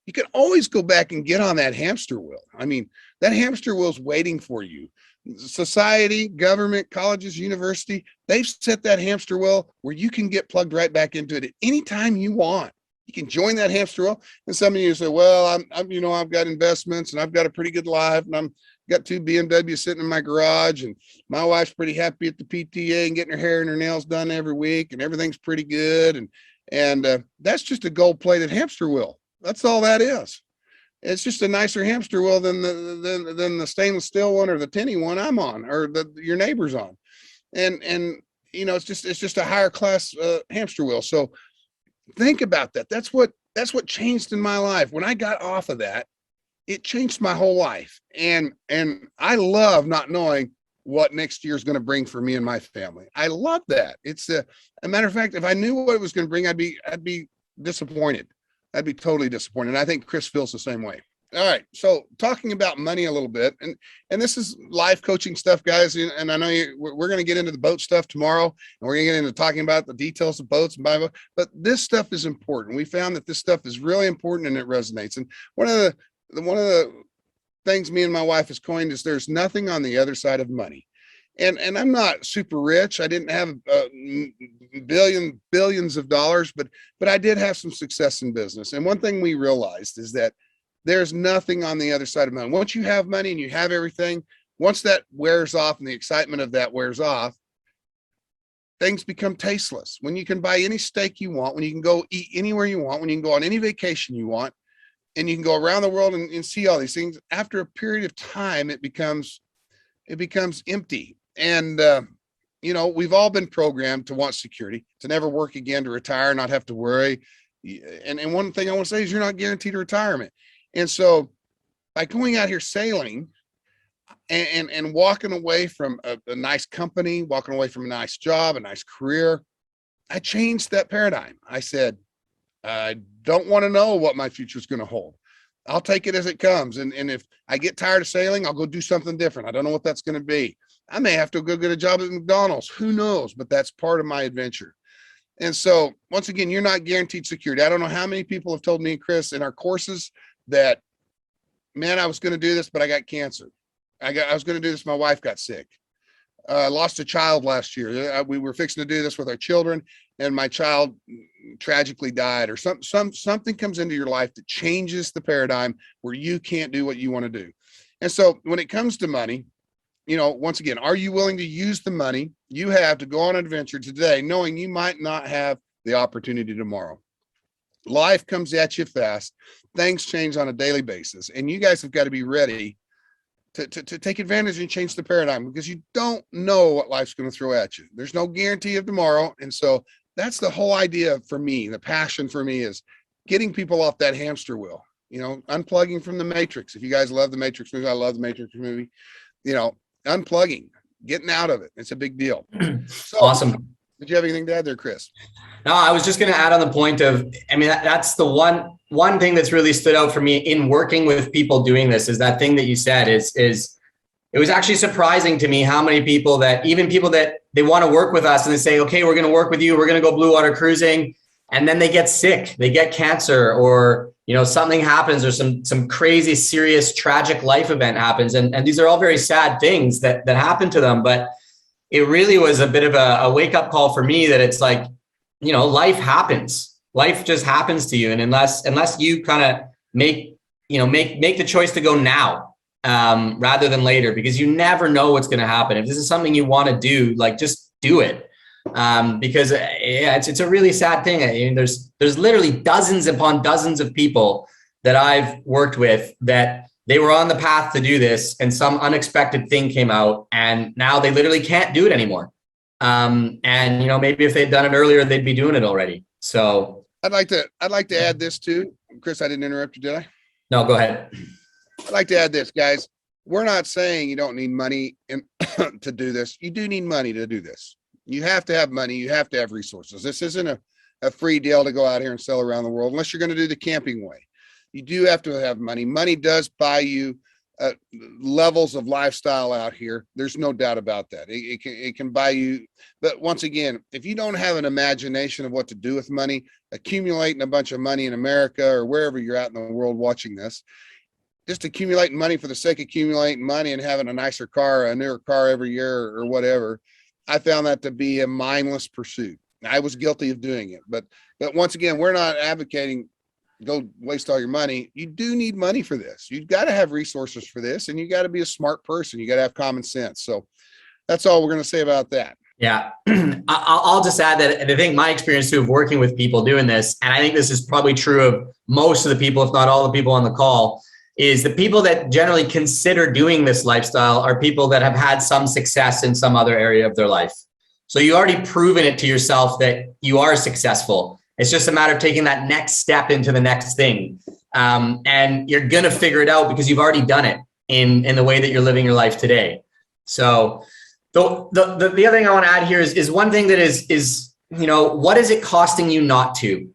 You can always go back and get on that hamster wheel. I mean, that hamster wheel's waiting for you. Society, government, colleges, university, they've set that hamster wheel where you can get plugged right back into it at any time you want. You can join that hamster wheel. And some of you say, well, I've got investments and I've got a pretty good life and got 2 BMWs sitting in my garage, and my wife's pretty happy at the PTA and getting her hair and her nails done every week, and everything's pretty good. And that's just a gold-plated hamster wheel. That's all that is. It's just a nicer hamster wheel than the stainless steel one or the tinny one I'm on, or your neighbor's on. And you know, it's just a higher class hamster wheel. So think about that. That's what changed in my life. When I got off of that, it changed my whole life. And I love not knowing what next year is going to bring for me and my family. I love that. It's a matter of fact, if I knew what it was going to bring, I'd be disappointed. I'd be totally disappointed. And I think Chris feels the same way. All right. So talking about money a little bit, and this is life coaching stuff, guys. And I know we're going to get into the boat stuff tomorrow, and we're going to get into talking about the details of boats and buying boats, but this stuff is important. We found that this stuff is really important and it resonates. And one of the things me and my wife has coined is there's nothing on the other side of money. And I'm not super rich. I didn't have billions of dollars, but I did have some success in business. And one thing we realized is that there's nothing on the other side of money. Once you have money and you have everything, once that wears off and the excitement of that wears off, things become tasteless. When you can buy any steak you want, when you can go eat anywhere you want, when you can go on any vacation you want, and you can go around the world and see all these things, after a period of time, it becomes empty. And, you know, we've all been programmed to want security, to never work again, to retire, not have to worry. And one thing I want to say is you're not guaranteed retirement. And so by going out here sailing and walking away from a nice company, walking away from a nice job, a nice career, I changed that paradigm. I said, I don't want to know what my future is going to hold. I'll take it as it comes. And if I get tired of sailing, I'll go do something different. I don't know what that's going to be. I may have to go get a job at McDonald's. Who knows? But that's part of my adventure. And so once again, you're not guaranteed security. I don't know how many people have told me and Chris in our courses that, man, I was going to do this, but I got cancer. I was going to do this. My wife got sick. I lost a child last year. We were fixing to do this with our children, and my child tragically died, or something comes into your life that changes the paradigm where you can't do what you want to do. And so when it comes to money, you know, once again, are you willing to use the money you have to go on an adventure today, knowing you might not have the opportunity tomorrow? Life comes at you fast. Things change on a daily basis, and you guys have got to be ready to take advantage and change the paradigm, because you don't know what life's going to throw at you. There's no guarantee of tomorrow. And so that's the whole idea for me. The passion for me is getting people off that hamster wheel, you know, unplugging from the Matrix. If you guys love the Matrix movie, I love the Matrix movie, you know, unplugging, getting out of it. It's a big deal. So, awesome. Did you have anything to add there, Chris? No, I was just going to add on the point of, I mean, that's the one thing that's really stood out for me in working with people doing this, is that thing that you said is it was actually surprising to me how many people that, even people that they want to work with us and they say, okay, we're going to work with you, we're going to go blue water cruising, and then they get sick, they get cancer, or, you know, something happens, or some crazy, serious, tragic life event happens. And these are all very sad things that happen to them. But it really was a bit of a wake up call for me that it's like, you know, life happens. Life just happens to you. And unless you kind of make the choice to go now, rather than later, because you never know what's going to happen. If this is something you want to do, like, just do it. Because it's a really sad thing. I mean, there's literally dozens upon dozens of people that I've worked with that they were on the path to do this, and some unexpected thing came out, and now they literally can't do it anymore. And, you know, maybe if they'd done it earlier, they'd be doing it already. So I'd like to add this too. Chris, I didn't interrupt you, did I? No, go ahead. I'd like to add this, guys. We're not saying you don't need money to do this. You do need money to do this. You have to have money. You have to have resources. This isn't a free deal to go out here and sell around the world, unless you're going to do the camping way. You do have to have money. Money does buy you levels of lifestyle out here. There's no doubt about that. It can buy you. But once again, if you don't have an imagination of what to do with money, accumulating a bunch of money in America or wherever you're at in the world watching this, just accumulating money for the sake of accumulating money and having a nicer car, a newer car every year or whatever, I found that to be a mindless pursuit. I was guilty of doing it. But once again, we're not advocating go waste all your money. You do need money for this. You've got to have resources for this, and you got to be a smart person. You got to have common sense. So that's all we're going to say about that. Yeah. I'll just add that I think my experience too of working with people doing this, and I think this is probably true of most of the people, if not all the people on the call, is the people that generally consider doing this lifestyle are people that have had some success in some other area of their life. So you already proven it to yourself that you are successful. It's just a matter of taking that next step into the next thing. And you're going to figure it out because you've already done it in the way that you're living your life today. So the other thing I want to add here is one thing that is, you know, what is it costing you not to?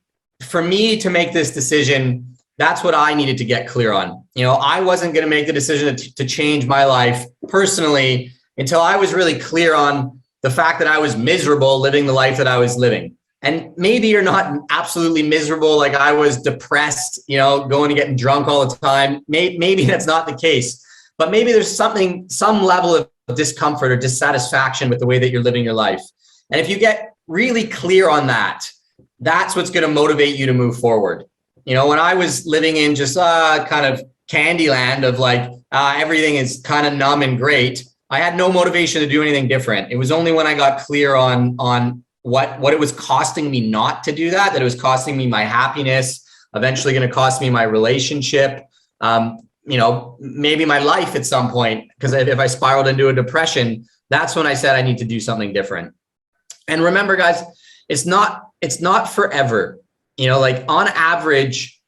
For me to make this decision, that's what I needed to get clear on. You know, I wasn't going to make the decision to change my life personally until I was really clear on the fact that I was miserable living the life that I was living. And maybe you're not absolutely miserable, like I was depressed, you know, going and getting drunk all the time. Maybe that's not the case, but maybe there's some level of discomfort or dissatisfaction with the way that you're living your life. And if you get really clear on that, that's what's going to motivate you to move forward. You know, when I was living in just kind of candy land of like, everything is kind of numb and great, I had no motivation to do anything different. It was only when I got clear on what it was costing me not to do that it was costing me my happiness, eventually going to cost me my relationship, you know, maybe my life at some point, because if I spiraled into a depression, that's when I said I need to do something different. And remember, guys, it's not forever. You know, like on average,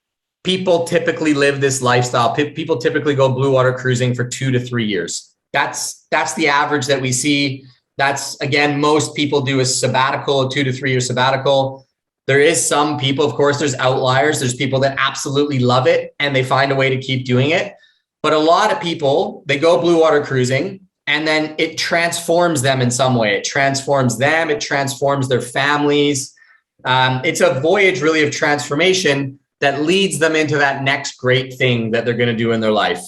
people typically live this lifestyle. People typically go blue water cruising for 2 to 3 years. That's the average that we see. That's, again, most people do a sabbatical, a 2 to 3 year sabbatical. There is some people, of course, there's outliers. There's people that absolutely love it and they find a way to keep doing it. But a lot of people, they go blue water cruising and then it transforms them in some way. It transforms them. It transforms their families. It's a voyage really of transformation that leads them into that next great thing that they're going to do in their life.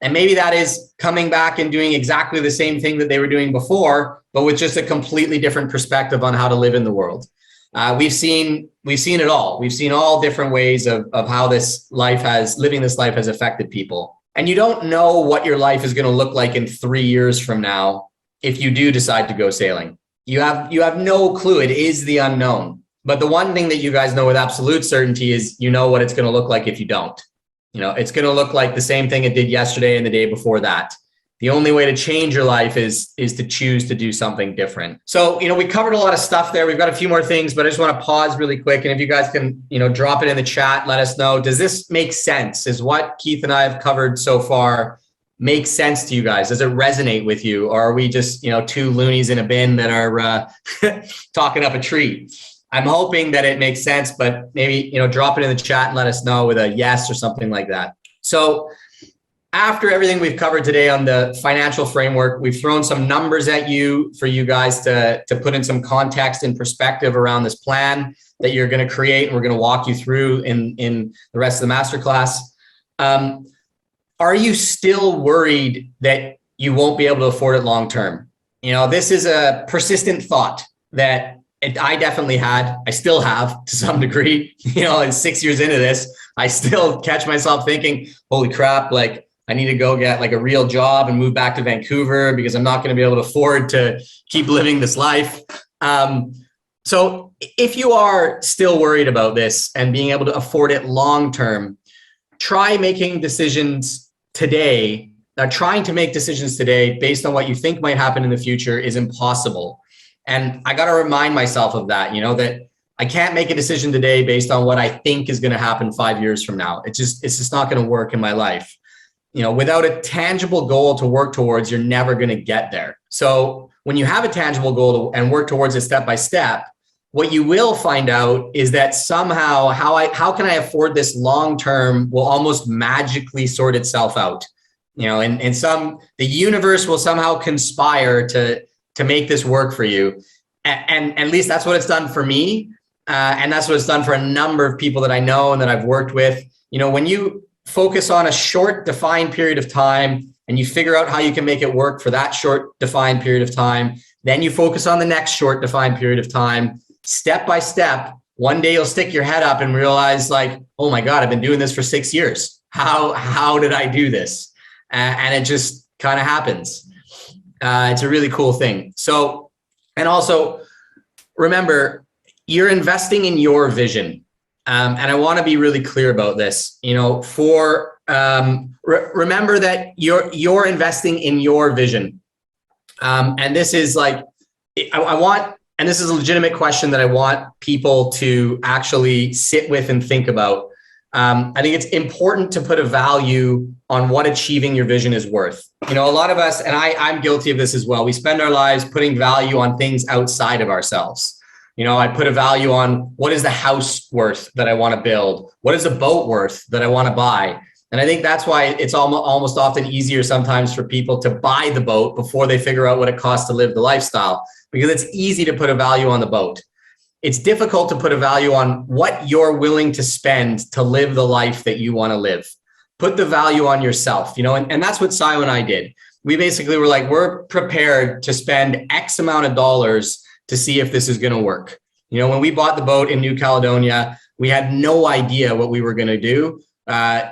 And maybe that is coming back and doing exactly the same thing that they were doing before, but with just a completely different perspective on how to live in the world. We've seen it all. We've seen all different ways of how living this life has affected people. And you don't know what your life is going to look like in 3 years from now if you do decide to go sailing. You have no clue. It is the unknown. But the one thing that you guys know with absolute certainty is you know what it's going to look like if you don't. You know, it's going to look like the same thing it did yesterday and the day before that. The only way to change your life is to choose to do something different. So, you know, we covered a lot of stuff there. We've got a few more things, but I just want to pause really quick. And if you guys can, you know, drop it in the chat, let us know. Does this make sense? Is what Keith and I have covered so far make sense to you guys? Does it resonate with you? Or are we just, you know, two loonies in a bin that are talking up a tree? I'm hoping that it makes sense, but maybe, you know, drop it in the chat and let us know with a yes or something like that. So after everything we've covered today on the financial framework, we've thrown some numbers at you for you guys to put in some context and perspective around this plan that you're going to create. And we're going to walk you through in the rest of the masterclass. Are you still worried that you won't be able to afford it long-term? You know, this is a persistent thought that I definitely had. I still have to some degree, you know, and 6 years into this, I still catch myself thinking, holy crap, like I need to go get like a real job and move back to Vancouver because I'm not going to be able to afford to keep living this life. So if you are still worried about this and being able to afford it long-term, try making decisions today. Trying to make decisions today based on what you think might happen in the future is impossible. And I got to remind myself of that, you know, that I can't make a decision today based on what I think is going to happen 5 years from now. It's just not going to work in my life. You know, without a tangible goal to work towards, you're never going to get there. So when you have a tangible goal and work towards it step by step, what you will find out is that somehow how can I afford this long term will almost magically sort itself out. You know, and the universe will somehow conspire to make this work for you. And at least that's what it's done for me. And that's what it's done for a number of people that I know and that I've worked with. You know, when you focus on a short defined period of time and you figure out how you can make it work for that short defined period of time, then you focus on the next short defined period of time, step by step, one day you'll stick your head up and realize like, oh my God, I've been doing this for 6 years. How did I do this? And it just kind of happens. It's a really cool thing. So, and also remember, you're investing in your vision. And I want to be really clear about this, you know, remember that you're investing in your vision. And this is like, I want, and this is a legitimate question that I want people to actually sit with and think about. I think it's important to put a value on what achieving your vision is worth. You know, a lot of us, and I'm guilty of this as well, we spend our lives putting value on things outside of ourselves. You know, I put a value on what is the house worth that I want to build? What is the boat worth that I want to buy? And I think that's why it's almost often easier sometimes for people to buy the boat before they figure out what it costs to live the lifestyle, because it's easy to put a value on the boat. It's difficult to put a value on what you're willing to spend to live the life that you want to live. Put the value on yourself, you know, and that's what Sio and I did. We basically were like, we're prepared to spend X amount of dollars to see if this is going to work. You know, when we bought the boat in New Caledonia, we had no idea what we were going to do.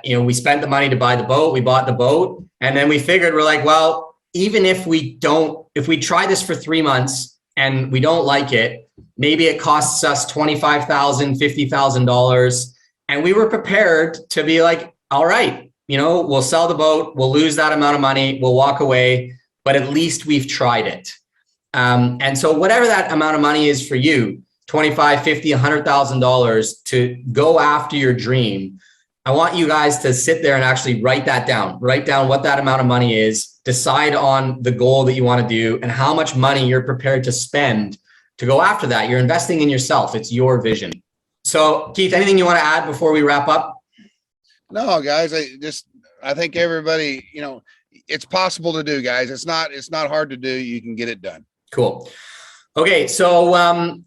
You know, we spent the money to buy the boat, we bought the boat, and then we figured, we're like, well, even if we try this for 3 months and we don't like it, maybe it costs us $25,000, $50,000. And we were prepared to be like, all right, you know, we'll sell the boat, we'll lose that amount of money, we'll walk away, but at least we've tried it. And so whatever that amount of money is for you, $25,000, $50,000, $100,000 to go after your dream, I want you guys to sit there and actually write that down. Write down what that amount of money is, decide on the goal that you want to do and how much money you're prepared to spend to go after that. You're investing in yourself. It's your vision. So Keith, anything you want to add before we wrap up? No, guys, I think everybody, you know, it's possible to do, guys. It's not hard to do. You can get it done. Cool. Okay, so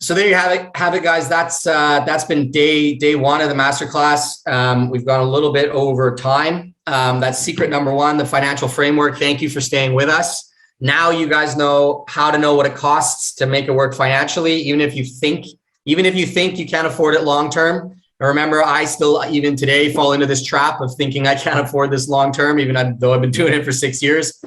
there you have it, guys. That's been day one of the masterclass. We've gone a little bit over time. That's secret number one, the financial framework. Thank you for staying with us. Now you guys know how to know what it costs to make it work financially, even if you think you can't afford it long term. And remember, I still even today fall into this trap of thinking I can't afford this long term, even though I've been doing it for 6 years.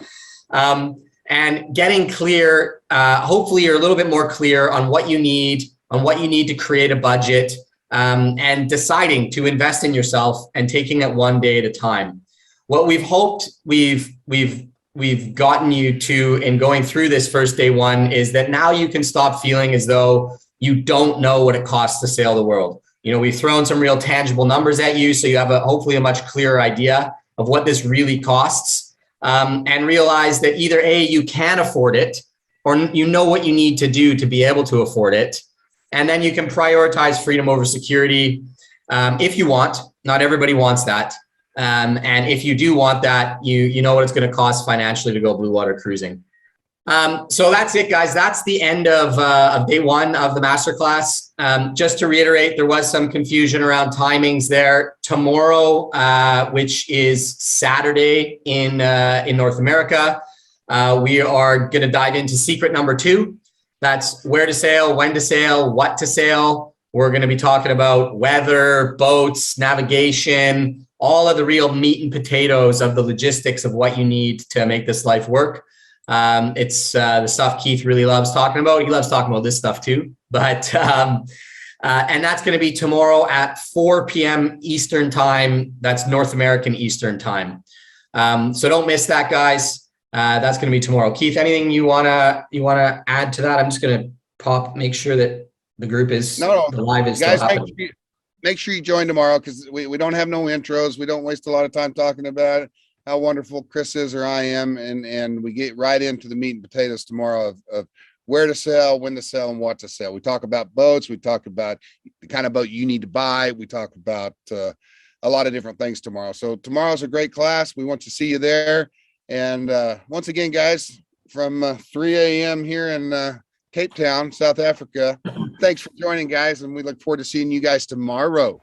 And getting clear, hopefully you're a little bit more clear on what you need to create a budget, and deciding to invest in yourself and taking it one day at a time. What we've hoped we've gotten you to in going through this first day one is that now you can stop feeling as though you don't know what it costs to sail the world. You know, we've thrown some real tangible numbers at you, so you have hopefully a much clearer idea of what this really costs. And realize that either A, you can afford it, or you know what you need to do to be able to afford it. And then you can prioritize freedom over security if you want. Not everybody wants that. And if you do want that, you know what it's going to cost financially to go blue water cruising. So that's it, guys. That's the end of day one of the masterclass. Just to reiterate, there was some confusion around timings there. Tomorrow, which is Saturday in North America, we are going to dive into secret number 2. That's where to sail, when to sail, what to sail. We're going to be talking about weather, boats, navigation, all of the real meat and potatoes of the logistics of what you need to make this life work. It's the stuff Keith really loves talking about. He loves talking about this stuff too, but and that's going to be tomorrow at 4 p.m. Eastern time. That's North American Eastern time. So don't miss that, guys. That's going to be tomorrow. Keith, anything you wanna add to that? I'm just going to make sure that the group is the live is guys, still happening. Make sure you join tomorrow, because we don't have no intros. We don't waste a lot of time talking about it, how wonderful Chris is or I am, and we get right into the meat and potatoes tomorrow of where to sell, when to sell, and what to sell. We talk about boats. We talk about the kind of boat you need to buy. We talk about a lot of different things tomorrow. So tomorrow's a great class. We want to see you there. And once again, guys, from 3 a.m. here in Cape Town, South Africa, thanks for joining, guys, and we look forward to seeing you guys tomorrow.